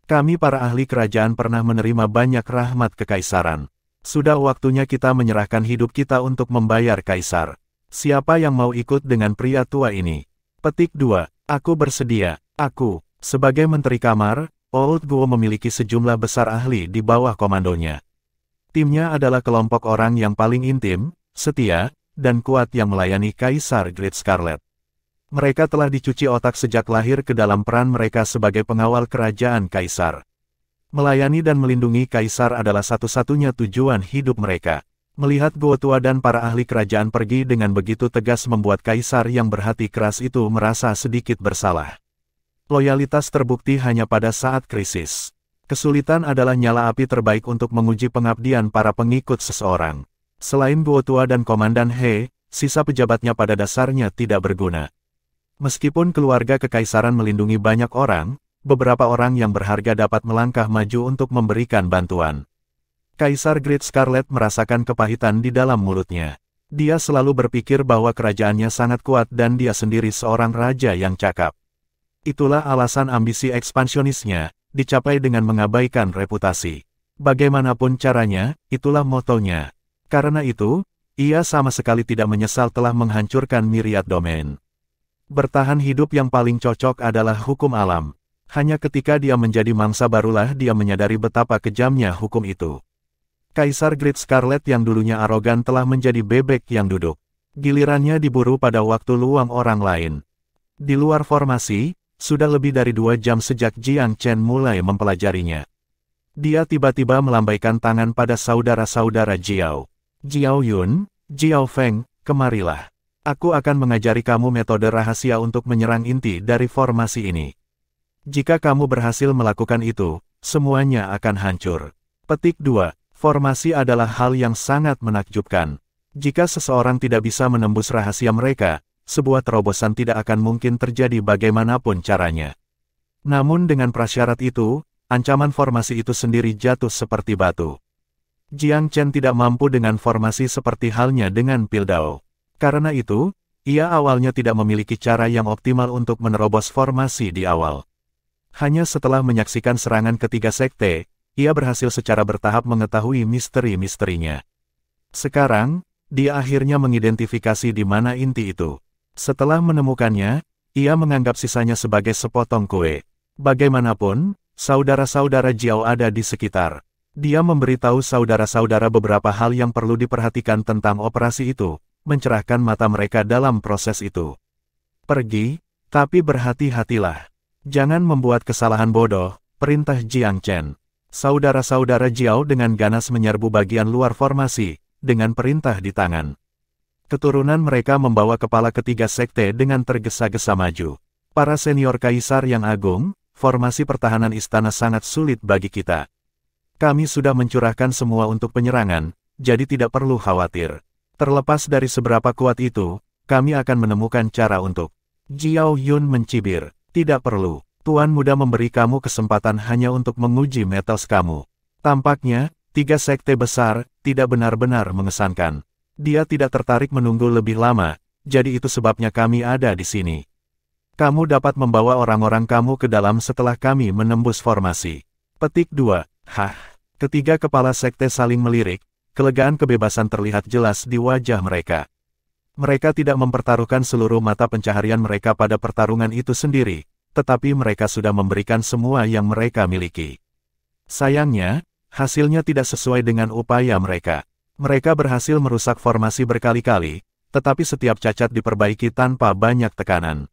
[SPEAKER 1] Kami para ahli kerajaan pernah menerima banyak rahmat kekaisaran. Sudah waktunya kita menyerahkan hidup kita untuk membayar kaisar. Siapa yang mau ikut dengan pria tua ini? Petik 2. Aku bersedia. Aku, sebagai Menteri Kamar, Old Guo memiliki sejumlah besar ahli di bawah komandonya. Timnya adalah kelompok orang yang paling intim, setia, dan kuat yang melayani Kaisar Great Scarlet. Mereka telah dicuci otak sejak lahir ke dalam peran mereka sebagai pengawal kerajaan Kaisar. Melayani dan melindungi Kaisar adalah satu-satunya tujuan hidup mereka. Melihat Guo tua dan para ahli kerajaan pergi dengan begitu tegas membuat Kaisar yang berhati keras itu merasa sedikit bersalah. Loyalitas terbukti hanya pada saat krisis. Kesulitan adalah nyala api terbaik untuk menguji pengabdian para pengikut seseorang. Selain Guo tua dan Komandan He, sisa pejabatnya pada dasarnya tidak berguna. Meskipun keluarga kekaisaran melindungi banyak orang, beberapa orang yang berharga dapat melangkah maju untuk memberikan bantuan. Kaisar Great Scarlet merasakan kepahitan di dalam mulutnya. Dia selalu berpikir bahwa kerajaannya sangat kuat dan dia sendiri seorang raja yang cakap. Itulah alasan ambisi ekspansionisnya, dicapai dengan mengabaikan reputasi. Bagaimanapun caranya, itulah motonya. Karena itu, ia sama sekali tidak menyesal telah menghancurkan myriad domain. Bertahan hidup yang paling cocok adalah hukum alam. Hanya ketika dia menjadi mangsa barulah dia menyadari betapa kejamnya hukum itu. Kaisar Great Scarlet yang dulunya arogan telah menjadi bebek yang duduk. Gilirannya diburu pada waktu luang orang lain. Di luar formasi, sudah lebih dari 2 jam sejak Jiang Chen mulai mempelajarinya. Dia tiba-tiba melambaikan tangan pada saudara-saudara Jiao. Jiao Yun, Jiao Feng, kemarilah. Aku akan mengajari kamu metode rahasia untuk menyerang inti dari formasi ini. Jika kamu berhasil melakukan itu, semuanya akan hancur. Petik 2. Formasi adalah hal yang sangat menakjubkan. Jika seseorang tidak bisa menembus rahasia mereka, sebuah terobosan tidak akan mungkin terjadi bagaimanapun caranya. Namun dengan prasyarat itu, ancaman formasi itu sendiri jatuh seperti batu. Jiang Chen tidak mampu dengan formasi seperti halnya dengan Pildao. Karena itu, ia awalnya tidak memiliki cara yang optimal untuk menerobos formasi di awal. Hanya setelah menyaksikan serangan ketiga sekte, ia berhasil secara bertahap mengetahui misteri-misterinya. Sekarang, dia akhirnya mengidentifikasi di mana inti itu. Setelah menemukannya, ia menganggap sisanya sebagai sepotong kue. Bagaimanapun, saudara-saudara Jiao ada di sekitar. Dia memberitahu saudara-saudara beberapa hal yang perlu diperhatikan tentang operasi itu, mencerahkan mata mereka dalam proses itu. Pergi, tapi berhati-hatilah. Jangan membuat kesalahan bodoh, perintah Jiang Chen. Saudara-saudara Jiao dengan ganas menyerbu bagian luar formasi, dengan perintah di tangan. Keturunan mereka membawa kepala ketiga sekte dengan tergesa-gesa maju. Para senior kaisar yang agung, formasi pertahanan istana sangat sulit bagi kita. Kami sudah mencurahkan semua untuk penyerangan, jadi tidak perlu khawatir. Terlepas dari seberapa kuat itu, kami akan menemukan cara untuk. Jiao Yun mencibir, tidak perlu. Tuan Muda memberi kamu kesempatan hanya untuk menguji metals kamu. Tampaknya, 3 sekte besar, tidak benar-benar mengesankan. Dia tidak tertarik menunggu lebih lama, jadi itu sebabnya kami ada di sini. Kamu dapat membawa orang-orang kamu ke dalam setelah kami menembus formasi. Petik 2. Hah. Ketiga kepala sekte saling melirik, kelegaan kebebasan terlihat jelas di wajah mereka. Mereka tidak mempertaruhkan seluruh mata pencaharian mereka pada pertarungan itu sendiri, tetapi mereka sudah memberikan semua yang mereka miliki. Sayangnya, hasilnya tidak sesuai dengan upaya mereka. Mereka berhasil merusak formasi berkali-kali, tetapi setiap cacat diperbaiki tanpa banyak tekanan.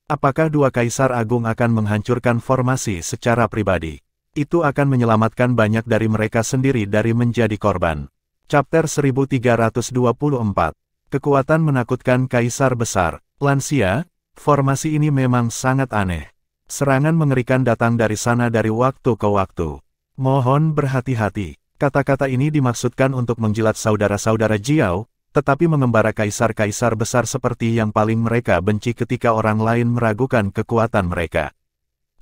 [SPEAKER 1] Apakah dua kaisar agung akan menghancurkan formasi secara pribadi? Itu akan menyelamatkan banyak dari mereka sendiri dari menjadi korban. Chapter 1324. Kekuatan menakutkan kaisar besar. Lansia, formasi ini memang sangat aneh. Serangan mengerikan datang dari sana dari waktu ke waktu. Mohon berhati-hati. Kata-kata ini dimaksudkan untuk menjilat saudara-saudara Jiao, tetapi mengembara kaisar-kaisar besar seperti yang paling mereka benci ketika orang lain meragukan kekuatan mereka.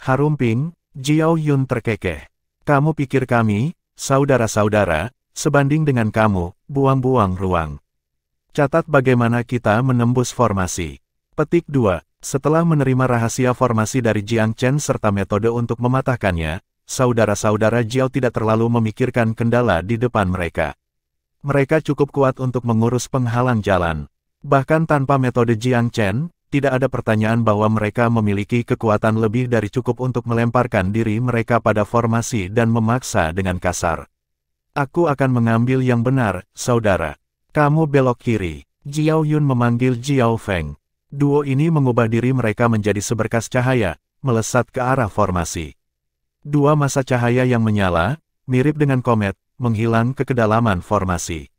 [SPEAKER 1] Harumping, Jiao Yun terkekeh. Kamu pikir kami, saudara-saudara, sebanding dengan kamu, buang-buang ruang. Catat bagaimana kita menembus formasi. Petik 2. Setelah menerima rahasia formasi dari Jiang Chen serta metode untuk mematahkannya, saudara-saudara Jiao tidak terlalu memikirkan kendala di depan mereka. Mereka cukup kuat untuk mengurus penghalang jalan. Bahkan tanpa metode Jiang Chen, tidak ada pertanyaan bahwa mereka memiliki kekuatan lebih dari cukup untuk melemparkan diri mereka pada formasi dan memaksa dengan kasar. Aku akan mengambil yang benar, saudara. Kamu belok kiri. Jiao Yun memanggil Jiao Feng. Duo ini mengubah diri mereka menjadi seberkas cahaya, melesat ke arah formasi. Dua massa cahaya yang menyala, mirip dengan komet, menghilang ke kedalaman formasi.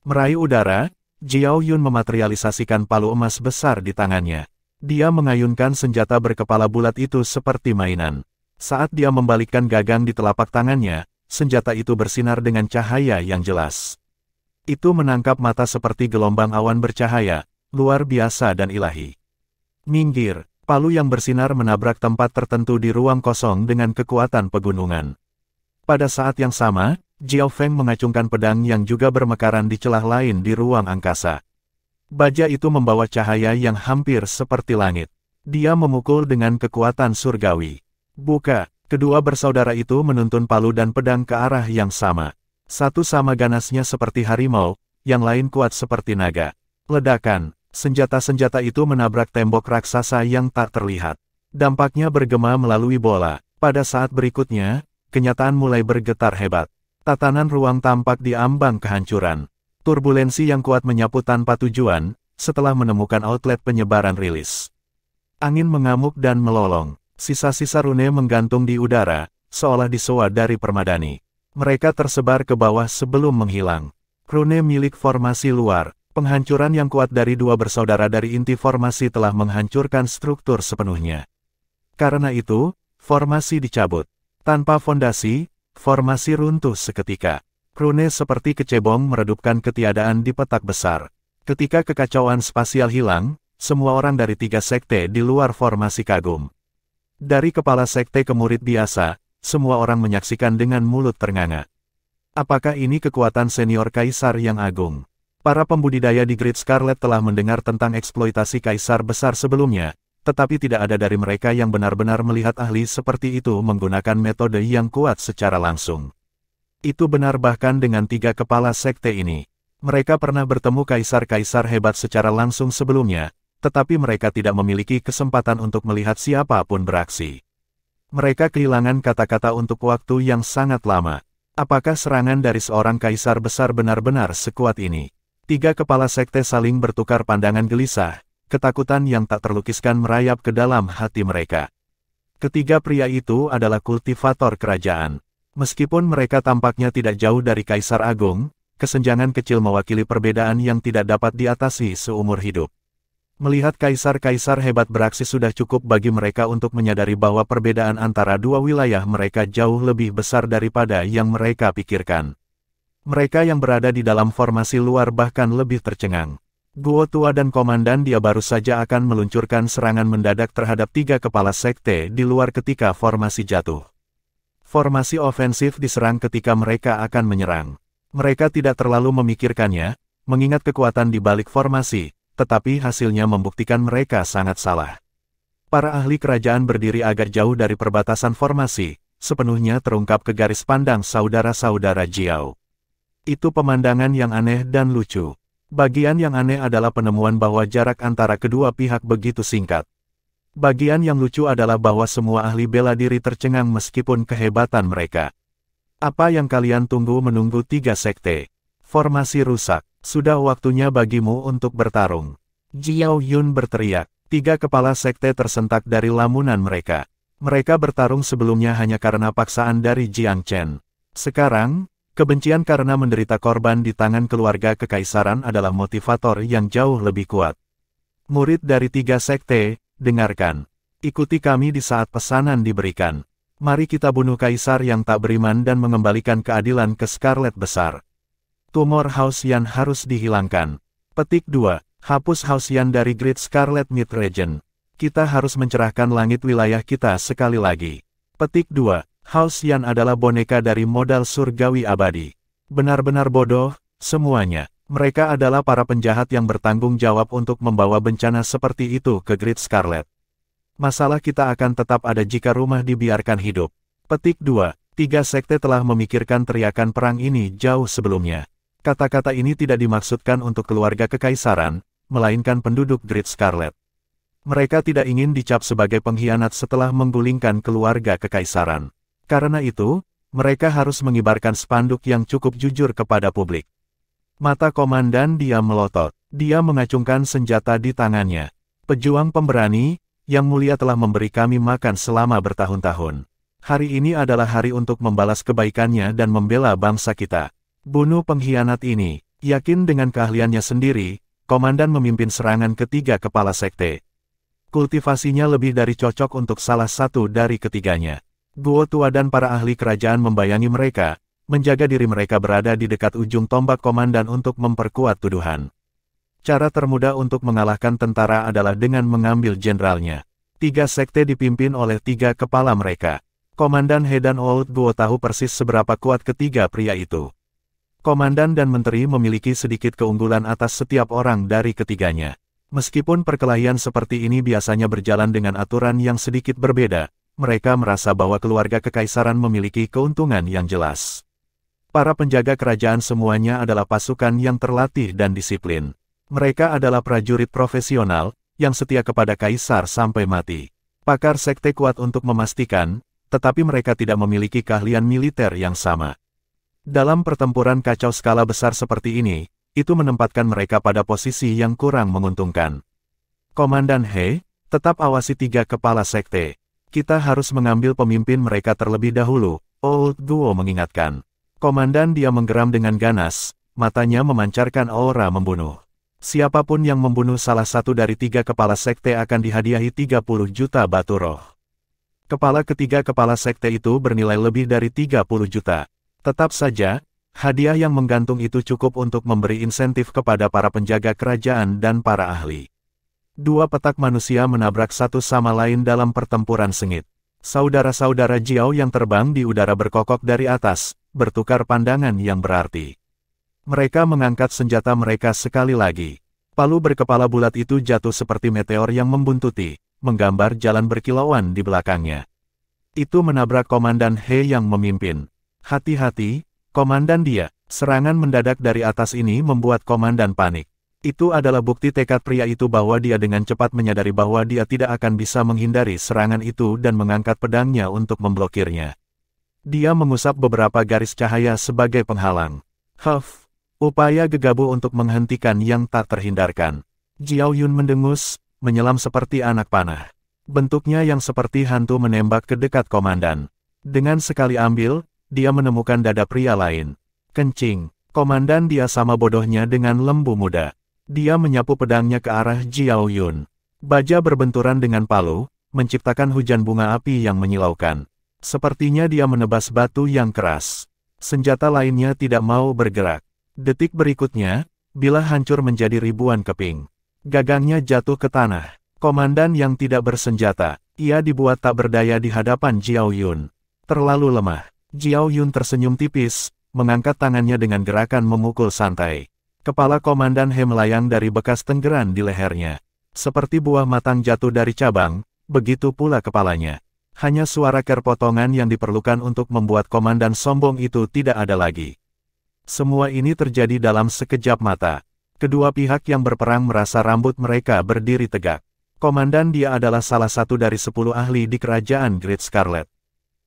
[SPEAKER 1] Meraih udara, Jiao Yun mematerialisasikan palu emas besar di tangannya. Dia mengayunkan senjata berkepala bulat itu seperti mainan. Saat dia membalikkan gagang di telapak tangannya, senjata itu bersinar dengan cahaya yang jelas. Itu menangkap mata seperti gelombang awan bercahaya, luar biasa dan ilahi. Minggir. Palu yang bersinar menabrak tempat tertentu di ruang kosong dengan kekuatan pegunungan. Pada saat yang sama, Jiao Feng mengacungkan pedang yang juga bermekaran di celah lain di ruang angkasa. Baja itu membawa cahaya yang hampir seperti langit. Dia memukul dengan kekuatan surgawi. Buka! Kedua bersaudara itu menuntun palu dan pedang ke arah yang sama. Satu sama ganasnya seperti harimau, yang lain kuat seperti naga. Ledakan, senjata-senjata itu menabrak tembok raksasa yang tak terlihat. Dampaknya bergema melalui bola. Pada saat berikutnya, kenyataan mulai bergetar hebat. Tatanan ruang tampak di ambang kehancuran. Turbulensi yang kuat menyapu tanpa tujuan, setelah menemukan outlet penyebaran rilis. Angin mengamuk dan melolong. Sisa-sisa rune menggantung di udara, seolah disoa dari permadani. Mereka tersebar ke bawah sebelum menghilang. Rune milik formasi luar, penghancuran yang kuat dari dua bersaudara dari inti formasi telah menghancurkan struktur sepenuhnya. Karena itu, formasi dicabut. Tanpa fondasi, formasi runtuh seketika. Rune seperti kecebong meredupkan ketiadaan di petak besar. Ketika kekacauan spasial hilang, semua orang dari 3 sekte di luar formasi kagum. Dari kepala sekte ke murid biasa, semua orang menyaksikan dengan mulut ternganga. Apakah ini kekuatan senior kaisar yang agung? Para pembudidaya di Great Scarlet telah mendengar tentang eksploitasi kaisar besar sebelumnya, tetapi tidak ada dari mereka yang benar-benar melihat ahli seperti itu menggunakan metode yang kuat secara langsung. Itu benar bahkan dengan 3 kepala sekte ini. Mereka pernah bertemu kaisar-kaisar hebat secara langsung sebelumnya, tetapi mereka tidak memiliki kesempatan untuk melihat siapapun beraksi. Mereka kehilangan kata-kata untuk waktu yang sangat lama. Apakah serangan dari seorang kaisar besar benar-benar sekuat ini? 3 kepala sekte saling bertukar pandangan gelisah, ketakutan yang tak terlukiskan merayap ke dalam hati mereka. Ketiga pria itu adalah kultivator kerajaan. Meskipun mereka tampaknya tidak jauh dari kaisar agung, kesenjangan kecil mewakili perbedaan yang tidak dapat diatasi seumur hidup. Melihat kaisar-kaisar hebat beraksi sudah cukup bagi mereka untuk menyadari bahwa perbedaan antara dua wilayah mereka jauh lebih besar daripada yang mereka pikirkan. Mereka yang berada di dalam formasi luar bahkan lebih tercengang. Guo tua dan komandan dia baru saja akan meluncurkan serangan mendadak terhadap 3 kepala sekte di luar ketika formasi jatuh. Formasi ofensif diserang ketika mereka akan menyerang. Mereka tidak terlalu memikirkannya, mengingat kekuatan di balik formasi, tetapi hasilnya membuktikan mereka sangat salah. Para ahli kerajaan berdiri agak jauh dari perbatasan formasi, sepenuhnya terungkap ke garis pandang saudara-saudara Jiao. Itu pemandangan yang aneh dan lucu. Bagian yang aneh adalah penemuan bahwa jarak antara kedua pihak begitu singkat. Bagian yang lucu adalah bahwa semua ahli bela diri tercengang meskipun kehebatan mereka. Apa yang kalian tunggu menunggu 3 sekte? Formasi rusak. Sudah waktunya bagimu untuk bertarung. Jiao Yun berteriak. 3 kepala sekte tersentak dari lamunan mereka. Mereka bertarung sebelumnya hanya karena paksaan dari Jiang Chen. Sekarang, kebencian karena menderita korban di tangan keluarga kekaisaran adalah motivator yang jauh lebih kuat. Murid dari 3 sekte, dengarkan. Ikuti kami di saat pesanan diberikan. Mari kita bunuh kaisar yang tak beriman dan mengembalikan keadilan ke Scarlet Besar. Tumor Hausian harus dihilangkan. Petik 2. Hapus Hausian dari Great Scarlet Mid Region. Kita harus mencerahkan langit wilayah kita sekali lagi. Petik 2. Hausian adalah boneka dari modal surgawi abadi. Benar-benar bodoh, semuanya. Mereka adalah para penjahat yang bertanggung jawab untuk membawa bencana seperti itu ke Great Scarlet. Masalah kita akan tetap ada jika rumah dibiarkan hidup. Petik 2. 3 sekte telah memikirkan teriakan perang ini jauh sebelumnya. Kata-kata ini tidak dimaksudkan untuk keluarga kekaisaran, melainkan penduduk Great Scarlet. Mereka tidak ingin dicap sebagai pengkhianat setelah menggulingkan keluarga kekaisaran. Karena itu, mereka harus mengibarkan spanduk yang cukup jujur kepada publik. Mata komandan dia melotot. Dia mengacungkan senjata di tangannya. Pejuang pemberani, Yang Mulia telah memberi kami makan selama bertahun-tahun. Hari ini adalah hari untuk membalas kebaikannya dan membela bangsa kita. Bunuh pengkhianat ini. Yakin dengan keahliannya sendiri, komandan memimpin serangan ke 3 kepala sekte. Kultivasinya lebih dari cocok untuk salah satu dari ketiganya. Guo tua dan para ahli kerajaan membayangi mereka, menjaga diri mereka berada di dekat ujung tombak komandan untuk memperkuat tuduhan. Cara termudah untuk mengalahkan tentara adalah dengan mengambil jenderalnya. 3 sekte dipimpin oleh 3 kepala mereka. Komandan He dan Old Guo tahu persis seberapa kuat ketiga pria itu. Komandan dan menteri memiliki sedikit keunggulan atas setiap orang dari ketiganya. Meskipun perkelahian seperti ini biasanya berjalan dengan aturan yang sedikit berbeda, mereka merasa bahwa keluarga kekaisaran memiliki keuntungan yang jelas. Para penjaga kerajaan semuanya adalah pasukan yang terlatih dan disiplin. Mereka adalah prajurit profesional, yang setia kepada kaisar sampai mati. Pakar sekte kuat untuk memastikan, tetapi mereka tidak memiliki keahlian militer yang sama. Dalam pertempuran kacau skala besar seperti ini, itu menempatkan mereka pada posisi yang kurang menguntungkan. Komandan He, tetap awasi 3 kepala sekte. Kita harus mengambil pemimpin mereka terlebih dahulu, Old Guo mengingatkan. Komandan dia menggeram dengan ganas, matanya memancarkan aura membunuh. Siapapun yang membunuh salah satu dari 3 kepala sekte akan dihadiahi 30 juta batu roh. Kepala ketiga kepala sekte itu bernilai lebih dari 30 juta. Tetap saja, hadiah yang menggantung itu cukup untuk memberi insentif kepada para penjaga kerajaan dan para ahli. 2 petak manusia menabrak satu sama lain dalam pertempuran sengit. Saudara-saudara Jiao yang terbang di udara berkokok dari atas, bertukar pandangan yang berarti. Mereka mengangkat senjata mereka sekali lagi. Palu berkepala bulat itu jatuh seperti meteor yang membuntuti, menggambar jalan berkilauan di belakangnya. Itu menabrak Komandan He yang memimpin. Hati-hati, Komandan dia. Serangan mendadak dari atas ini membuat Komandan panik. Itu adalah bukti tekad pria itu bahwa dia dengan cepat menyadari bahwa dia tidak akan bisa menghindari serangan itu dan mengangkat pedangnya untuk memblokirnya. Dia mengusap beberapa garis cahaya sebagai penghalang. Huff. Upaya gegabah untuk menghentikan yang tak terhindarkan. Jiao Yun mendengus, menyelam seperti anak panah. Bentuknya yang seperti hantu menembak ke dekat komandan. Dengan sekali ambil, dia menemukan dada pria lain. Kencing, komandan dia sama bodohnya dengan lembu muda. Dia menyapu pedangnya ke arah Jiao Yun. Baja berbenturan dengan palu, menciptakan hujan bunga api yang menyilaukan. Sepertinya dia menebas batu yang keras. Senjata lainnya tidak mau bergerak. Detik berikutnya, bilah hancur menjadi ribuan keping. Gagangnya jatuh ke tanah. Komandan yang tidak bersenjata, ia dibuat tak berdaya di hadapan Jiao Yun. Terlalu lemah. Jiao Yun tersenyum tipis, mengangkat tangannya dengan gerakan memukul santai. Kepala Komandan He melayang dari bekas tenggeran di lehernya. Seperti buah matang jatuh dari cabang, begitu pula kepalanya. Hanya suara kerpotongan yang diperlukan untuk membuat komandan sombong itu tidak ada lagi. Semua ini terjadi dalam sekejap mata. Kedua pihak yang berperang merasa rambut mereka berdiri tegak. Komandan dia adalah salah satu dari 10 ahli di kerajaan Great Scarlet.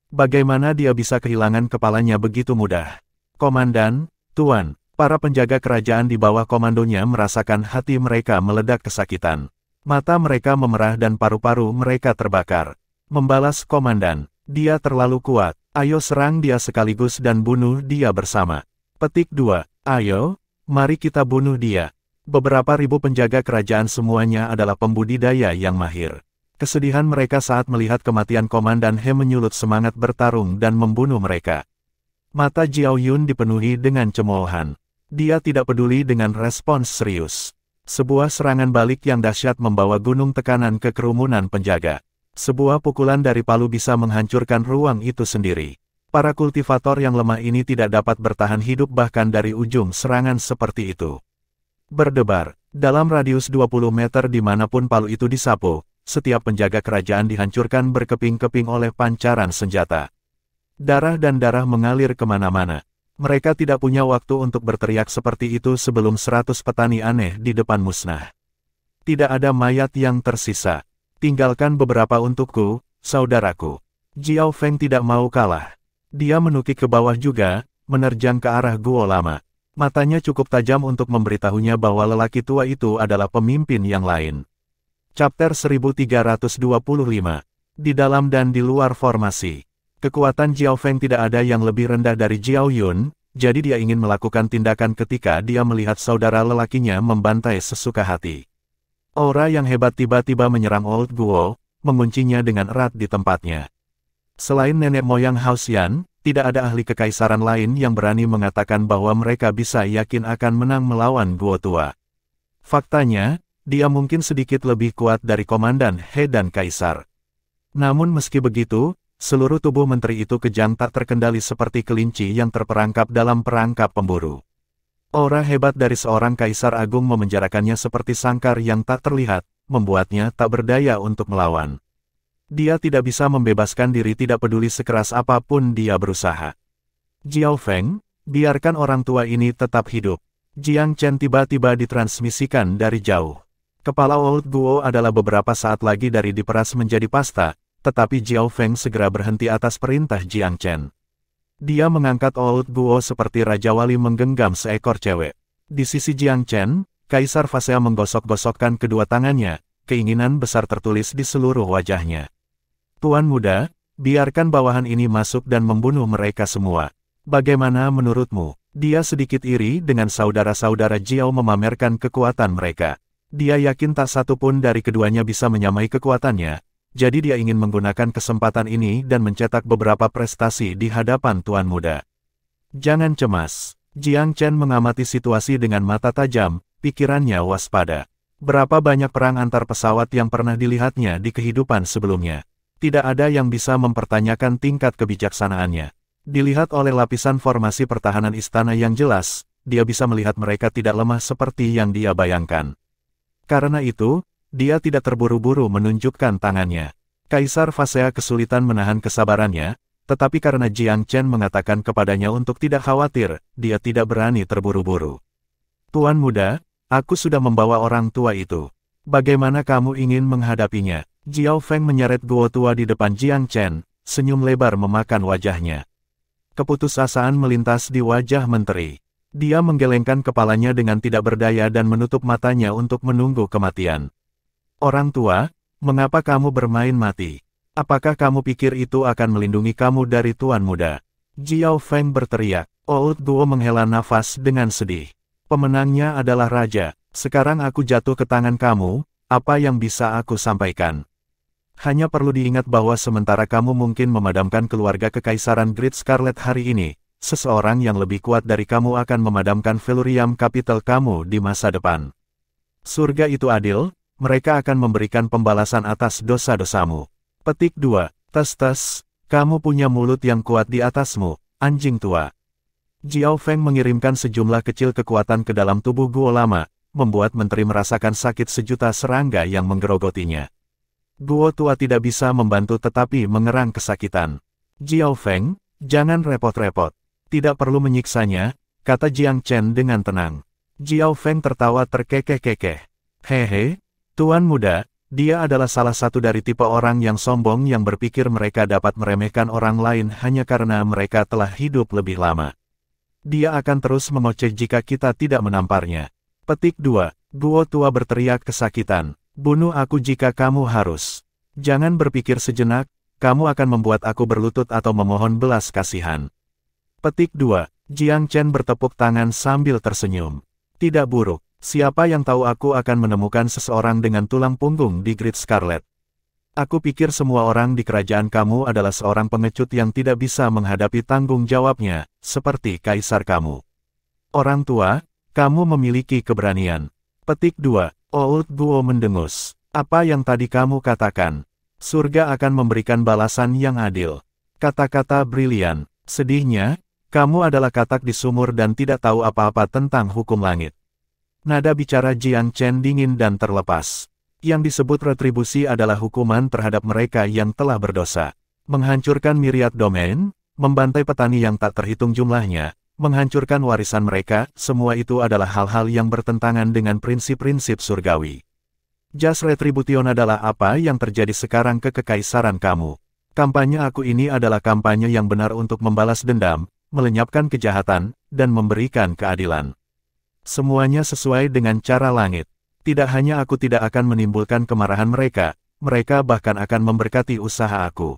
[SPEAKER 1] Bagaimana dia bisa kehilangan kepalanya begitu mudah? Komandan, Tuan, para penjaga kerajaan di bawah komandonya merasakan hati mereka meledak kesakitan. Mata mereka memerah dan paru-paru mereka terbakar. Membalas komandan, dia terlalu kuat, ayo serang dia sekaligus dan bunuh dia bersama. Petik 2. Ayo, mari kita bunuh dia. Beberapa ribu penjaga kerajaan semuanya adalah pembudidaya yang mahir. Kesedihan mereka saat melihat kematian Komandan He menyulut semangat bertarung dan membunuh mereka. Mata Jiao Yun dipenuhi dengan cemoohan. Dia tidak peduli dengan respons serius. Sebuah serangan balik yang dahsyat membawa gunung tekanan ke kerumunan penjaga. Sebuah pukulan dari palu bisa menghancurkan ruang itu sendiri. Para kultivator yang lemah ini tidak dapat bertahan hidup bahkan dari ujung serangan seperti itu. Berdebar, dalam radius 20 meter dimanapun palu itu disapu, setiap penjaga kerajaan dihancurkan berkeping-keping oleh pancaran senjata. Darah dan darah mengalir kemana-mana. Mereka tidak punya waktu untuk berteriak seperti itu sebelum 100 petani aneh di depan musnah. Tidak ada mayat yang tersisa. Tinggalkan beberapa untukku, saudaraku. Jiao Feng tidak mau kalah. Dia menukik ke bawah juga, menerjang ke arah Guo Lama. Matanya cukup tajam untuk memberitahunya bahwa lelaki tua itu adalah pemimpin yang lain. Chapter 1325. Di dalam dan di luar formasi. Kekuatan Jiao Feng tidak ada yang lebih rendah dari Jiao Yun, jadi dia ingin melakukan tindakan ketika dia melihat saudara lelakinya membantai sesuka hati. Aura yang hebat tiba-tiba menyerang Old Guo, menguncinya dengan erat di tempatnya. Selain nenek moyang Haoxian, tidak ada ahli kekaisaran lain yang berani mengatakan bahwa mereka bisa yakin akan menang melawan Guo tua. Faktanya, dia mungkin sedikit lebih kuat dari Komandan He dan Kaisar. Namun meski begitu, seluruh tubuh menteri itu kejang tak terkendali seperti kelinci yang terperangkap dalam perangkap pemburu. Aura hebat dari seorang kaisar agung memenjarakannya seperti sangkar yang tak terlihat, membuatnya tak berdaya untuk melawan. Dia tidak bisa membebaskan diri tidak peduli sekeras apapun dia berusaha. Jiao Feng, biarkan orang tua ini tetap hidup. Jiang Chen tiba-tiba ditransmisikan dari jauh. Kepala Old Guo adalah beberapa saat lagi dari diperas menjadi pasta, tetapi Jiao Feng segera berhenti atas perintah Jiang Chen. Dia mengangkat Old Guo seperti Raja Wali menggenggam seekor cewek. Di sisi Jiang Chen, Kaisar Fasea menggosok-gosokkan kedua tangannya, keinginan besar tertulis di seluruh wajahnya. Tuan muda, biarkan bawahan ini masuk dan membunuh mereka semua. Bagaimana menurutmu? Dia sedikit iri dengan saudara-saudara Jiao memamerkan kekuatan mereka. Dia yakin tak satu pun dari keduanya bisa menyamai kekuatannya, jadi dia ingin menggunakan kesempatan ini dan mencetak beberapa prestasi di hadapan tuan muda. Jangan cemas. Jiang Chen mengamati situasi dengan mata tajam, pikirannya waspada. Berapa banyak perang antar pesawat yang pernah dilihatnya di kehidupan sebelumnya. Tidak ada yang bisa mempertanyakan tingkat kebijaksanaannya. Dilihat oleh lapisan formasi pertahanan istana yang jelas, dia bisa melihat mereka tidak lemah seperti yang dia bayangkan. Karena itu, dia tidak terburu-buru menunjukkan tangannya. Kaisar Fasea kesulitan menahan kesabarannya, tetapi karena Jiang Chen mengatakan kepadanya untuk tidak khawatir, dia tidak berani terburu-buru. Tuan muda, aku sudah membawa orang tua itu. Bagaimana kamu ingin menghadapinya? Jiao Feng menyeret Guo tua di depan Jiang Chen, senyum lebar memakan wajahnya. Keputusasaan melintas di wajah menteri. Dia menggelengkan kepalanya dengan tidak berdaya dan menutup matanya untuk menunggu kematian. Orang tua, mengapa kamu bermain mati? Apakah kamu pikir itu akan melindungi kamu dari tuan muda? Jiao Feng berteriak. Old Guo menghela nafas dengan sedih. Pemenangnya adalah raja. Sekarang aku jatuh ke tangan kamu, apa yang bisa aku sampaikan? Hanya perlu diingat bahwa sementara kamu mungkin memadamkan keluarga kekaisaran Great Scarlet hari ini, seseorang yang lebih kuat dari kamu akan memadamkan Velurium Capital kamu di masa depan. Surga itu adil, mereka akan memberikan pembalasan atas dosa-dosamu. Petik 2. Tes-tes, kamu punya mulut yang kuat di atasmu, anjing tua. Jiao Feng mengirimkan sejumlah kecil kekuatan ke dalam tubuh Guo lama, membuat menteri merasakan sakit sejuta serangga yang menggerogotinya. Guo tua tidak bisa membantu tetapi mengerang kesakitan. Jiao Feng, jangan repot-repot. Tidak perlu menyiksanya, kata Jiang Chen dengan tenang. Jiao Feng tertawa terkekeh-kekeh. Hehe, tuan muda, dia adalah salah satu dari tipe orang yang sombong yang berpikir mereka dapat meremehkan orang lain hanya karena mereka telah hidup lebih lama. Dia akan terus mengoceh jika kita tidak menamparnya. Petik 2. Guo tua berteriak kesakitan. Bunuh aku jika kamu harus. Jangan berpikir sejenak, kamu akan membuat aku berlutut atau memohon belas kasihan. Petik 2. Jiang Chen bertepuk tangan sambil tersenyum. Tidak buruk, siapa yang tahu aku akan menemukan seseorang dengan tulang punggung di Great Scarlet. Aku pikir semua orang di kerajaan kamu adalah seorang pengecut yang tidak bisa menghadapi tanggung jawabnya, seperti kaisar kamu. Orang tua, kamu memiliki keberanian. Petik 2. Old Guo mendengus. Apa yang tadi kamu katakan? Surga akan memberikan balasan yang adil. Kata-kata brilian. Sedihnya, kamu adalah katak di sumur dan tidak tahu apa-apa tentang hukum langit. Nada bicara Jiang Chen dingin dan terlepas. Yang disebut retribusi adalah hukuman terhadap mereka yang telah berdosa. Menghancurkan myriad domain, membantai petani yang tak terhitung jumlahnya, menghancurkan warisan mereka, semua itu adalah hal-hal yang bertentangan dengan prinsip-prinsip surgawi. Jas Retribution adalah apa yang terjadi sekarang ke kekaisaran kamu. Kampanye aku ini adalah kampanye yang benar untuk membalas dendam, melenyapkan kejahatan, dan memberikan keadilan. Semuanya sesuai dengan cara langit. Tidak hanya aku tidak akan menimbulkan kemarahan mereka, mereka bahkan akan memberkati usaha aku.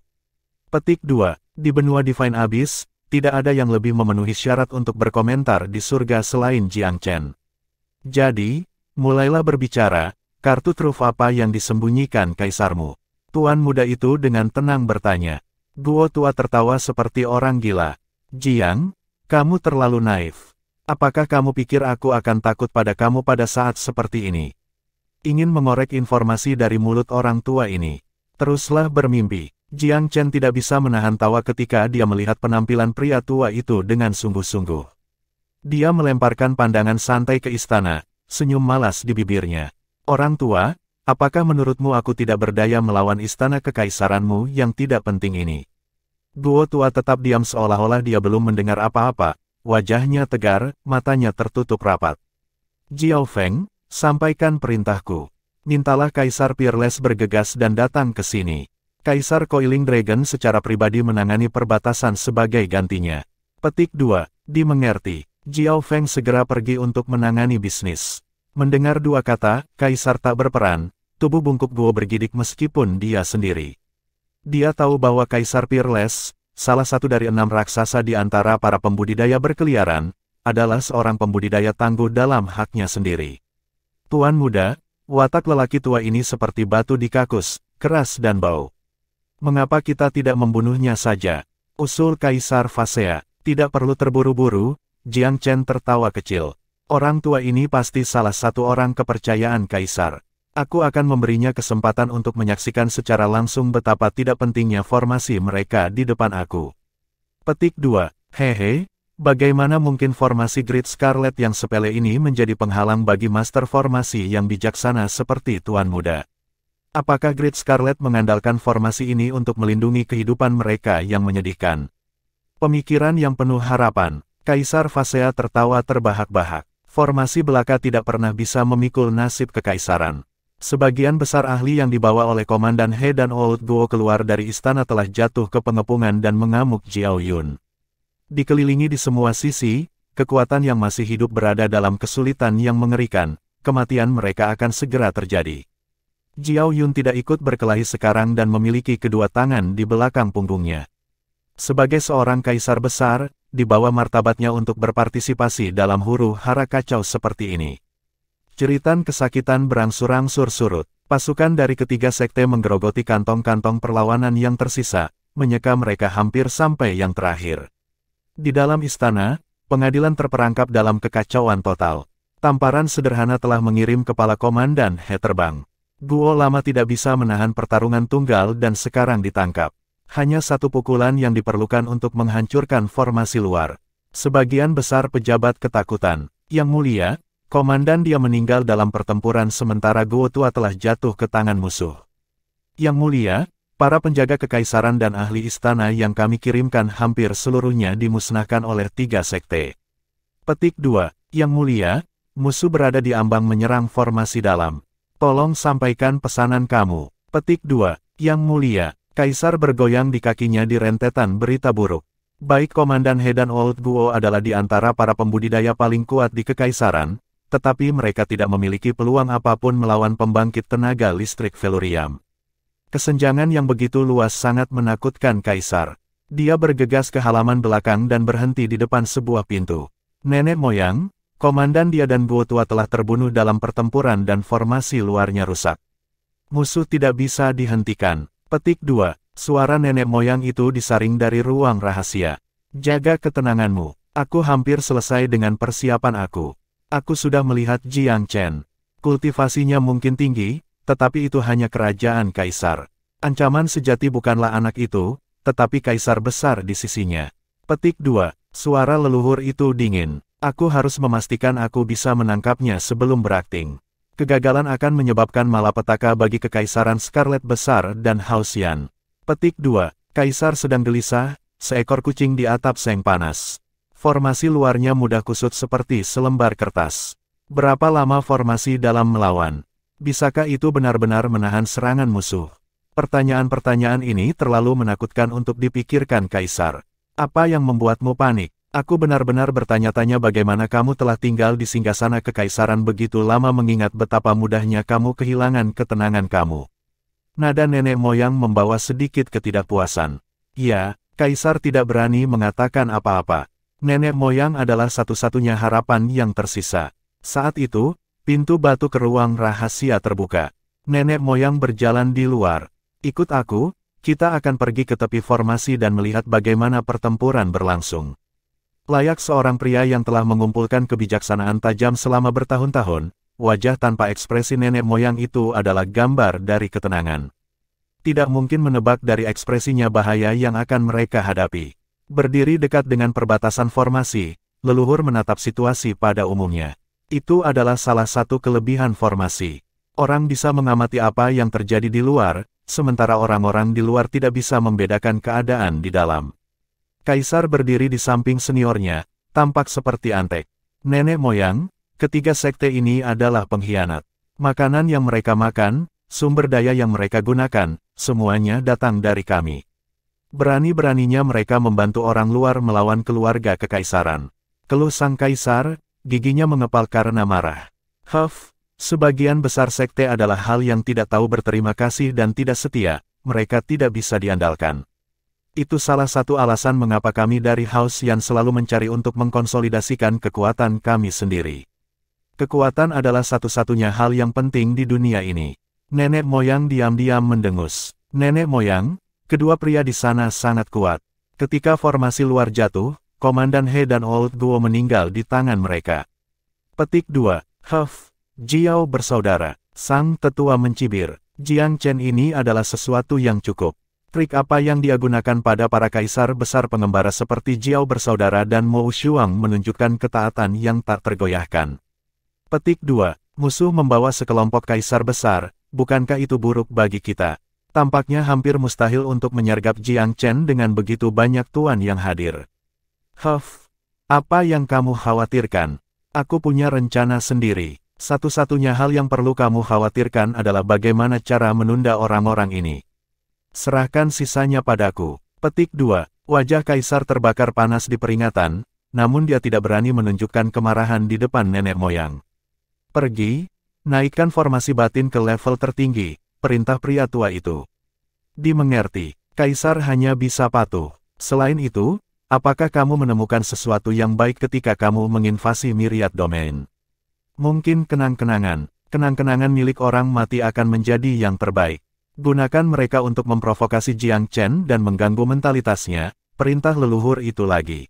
[SPEAKER 1] Petik 2. Di benua Divine Abyss, tidak ada yang lebih memenuhi syarat untuk berkomentar di surga selain Jiang Chen. Jadi, mulailah berbicara, kartu truf apa yang disembunyikan kaisarmu? Tuan muda itu dengan tenang bertanya. Guo tua tertawa seperti orang gila. Jiang, kamu terlalu naif. Apakah kamu pikir aku akan takut pada kamu pada saat seperti ini? Ingin mengorek informasi dari mulut orang tua ini. Teruslah bermimpi. Jiang Chen tidak bisa menahan tawa ketika dia melihat penampilan pria tua itu dengan sungguh-sungguh. Dia melemparkan pandangan santai ke istana, senyum malas di bibirnya. Orang tua, Apakah menurutmu aku tidak berdaya melawan istana kekaisaranmu yang tidak penting ini? Guo tua tetap diam seolah-olah dia belum mendengar apa-apa, wajahnya tegar, matanya tertutup rapat. Jiao Feng, sampaikan perintahku. Mintalah Kaisar Peerless bergegas dan datang ke sini. Kaisar Coiling Dragon secara pribadi menangani perbatasan sebagai gantinya. Petik 2. Dimengerti. Jiao Feng segera pergi untuk menangani bisnis. Mendengar dua kata, Kaisar tak berperan, tubuh bungkuk Guo bergidik meskipun dia sendiri. Dia tahu bahwa Kaisar Peerless, salah satu dari 6 raksasa di antara para pembudidaya berkeliaran, adalah seorang pembudidaya tangguh dalam haknya sendiri. Tuan muda, watak lelaki tua ini seperti batu di kakus, keras dan bau. Mengapa kita tidak membunuhnya saja? Usul Kaisar Fasea. Tidak perlu terburu-buru, Jiang Chen tertawa kecil. Orang tua ini pasti salah satu orang kepercayaan Kaisar. Aku akan memberinya kesempatan untuk menyaksikan secara langsung betapa tidak pentingnya formasi mereka di depan aku. Petik 2. Hehe, bagaimana mungkin formasi Great Scarlet yang sepele ini menjadi penghalang bagi master formasi yang bijaksana seperti Tuan Muda? Apakah Great Scarlet mengandalkan formasi ini untuk melindungi kehidupan mereka yang menyedihkan? Pemikiran yang penuh harapan. Kaisar Fasea tertawa terbahak-bahak. Formasi belaka tidak pernah bisa memikul nasib kekaisaran. Sebagian besar ahli yang dibawa oleh Komandan He dan Old Guo keluar dari istana telah jatuh ke pengepungan dan mengamuk Jiao Yun. Dikelilingi di semua sisi, kekuatan yang masih hidup berada dalam kesulitan yang mengerikan, kematian mereka akan segera terjadi. Jiao Yun tidak ikut berkelahi sekarang dan memiliki kedua tangan di belakang punggungnya. Sebagai seorang kaisar besar, dibawa martabatnya untuk berpartisipasi dalam huru-hara kacau seperti ini. Jeritan kesakitan berangsur-angsur surut. Pasukan dari ketiga sekte menggerogoti kantong-kantong perlawanan yang tersisa, menyeka mereka hampir sampai yang terakhir. Di dalam istana, pengadilan terperangkap dalam kekacauan total. Tamparan sederhana telah mengirim kepala Komandan He terbang. Guo lama tidak bisa menahan pertarungan tunggal dan sekarang ditangkap. Hanya satu pukulan yang diperlukan untuk menghancurkan formasi luar. Sebagian besar pejabat ketakutan. Yang mulia, komandan dia meninggal dalam pertempuran sementara Guo tua telah jatuh ke tangan musuh. Yang mulia, para penjaga kekaisaran dan ahli istana yang kami kirimkan hampir seluruhnya dimusnahkan oleh 3 sekte. Petik 2. Yang mulia, musuh berada di ambang menyerang formasi dalam. Tolong sampaikan pesanan kamu. Petik 2. Yang mulia. Kaisar bergoyang di kakinya di rentetan berita buruk. Baik Komandan He dan Old Guo adalah di antara para pembudidaya paling kuat di kekaisaran, tetapi mereka tidak memiliki peluang apapun melawan pembangkit tenaga listrik Velurium. Kesenjangan yang begitu luas sangat menakutkan Kaisar. Dia bergegas ke halaman belakang dan berhenti di depan sebuah pintu. Nenek moyang, Komandan dia dan Guo tua telah terbunuh dalam pertempuran dan formasi luarnya rusak. Musuh tidak bisa dihentikan. Petik 2. Suara nenek moyang itu disaring dari ruang rahasia. Jaga ketenanganmu. Aku hampir selesai dengan persiapan aku. Aku sudah melihat Jiang Chen. Kultivasinya mungkin tinggi, tetapi itu hanya kerajaan kaisar. Ancaman sejati bukanlah anak itu, tetapi kaisar besar di sisinya. Petik 2. Suara leluhur itu dingin. Aku harus memastikan aku bisa menangkapnya sebelum berakting. Kegagalan akan menyebabkan malapetaka bagi kekaisaran Scarlet besar dan Haosian. Petik 2. Kaisar sedang gelisah, seekor kucing di atap seng panas. Formasi luarnya mudah kusut seperti selembar kertas. Berapa lama formasi dalam melawan? Bisakah itu benar-benar menahan serangan musuh? Pertanyaan-pertanyaan ini terlalu menakutkan untuk dipikirkan Kaisar. Apa yang membuatmu panik? Aku benar-benar bertanya-tanya bagaimana kamu telah tinggal di singgasana kekaisaran begitu lama mengingat betapa mudahnya kamu kehilangan ketenangan kamu. Nada nenek moyang membawa sedikit ketidakpuasan. Ya, Kaisar tidak berani mengatakan apa-apa. Nenek moyang adalah satu-satunya harapan yang tersisa. Saat itu, pintu batu ke ruang rahasia terbuka. Nenek moyang berjalan di luar. Ikut aku, kita akan pergi ke tepi formasi dan melihat bagaimana pertempuran berlangsung. Layak seorang pria yang telah mengumpulkan kebijaksanaan tajam selama bertahun-tahun, wajah tanpa ekspresi nenek moyang itu adalah gambar dari ketenangan. Tidak mungkin menebak dari ekspresinya bahaya yang akan mereka hadapi. Berdiri dekat dengan perbatasan formasi, leluhur menatap situasi pada umumnya. Itu adalah salah satu kelebihan formasi. Orang bisa mengamati apa yang terjadi di luar, sementara orang-orang di luar tidak bisa membedakan keadaan di dalam. Kaisar berdiri di samping seniornya, tampak seperti antek. Nenek moyang, ketiga sekte ini adalah pengkhianat. Makanan yang mereka makan, sumber daya yang mereka gunakan, semuanya datang dari kami. Berani-beraninya mereka membantu orang luar melawan keluarga kekaisaran. Keluh sang kaisar, giginya mengepal karena marah. Sebagian besar sekte adalah hal yang tidak tahu berterima kasih dan tidak setia, mereka tidak bisa diandalkan. Itu salah satu alasan mengapa kami dari House Yan selalu mencari untuk mengkonsolidasikan kekuatan kami sendiri. Kekuatan adalah satu-satunya hal yang penting di dunia ini. Nenek moyang diam-diam mendengus. Nenek moyang, kedua pria di sana sangat kuat. Ketika formasi luar jatuh, Komandan He dan Old Guo meninggal di tangan mereka. Petik 2. Jiao bersaudara. Sang tetua mencibir. Jiang Chen ini adalah sesuatu yang cukup. Trik apa yang dia gunakan pada para kaisar besar pengembara seperti Jiao bersaudara dan Mo Shuang menunjukkan ketaatan yang tak tergoyahkan. Petik 2. Musuh membawa sekelompok kaisar besar. Bukankah itu buruk bagi kita? Tampaknya hampir mustahil untuk menyergap Jiang Chen dengan begitu banyak tuan yang hadir. Apa yang kamu khawatirkan? Aku punya rencana sendiri. Satu-satunya hal yang perlu kamu khawatirkan adalah bagaimana cara menunda orang-orang ini. Serahkan sisanya padaku. Petik 2. Wajah kaisar terbakar panas di peringatan, namun dia tidak berani menunjukkan kemarahan di depan nenek moyang. Pergi. Naikkan formasi batin ke level tertinggi, perintah pria tua itu. Dimengerti, kaisar hanya bisa patuh. Selain itu, apakah kamu menemukan sesuatu yang baik ketika kamu menginvasi Myriad Domain? Mungkin kenang-kenangan milik orang mati akan menjadi yang terbaik. Gunakan mereka untuk memprovokasi Jiang Chen dan mengganggu mentalitasnya, perintah leluhur itu lagi.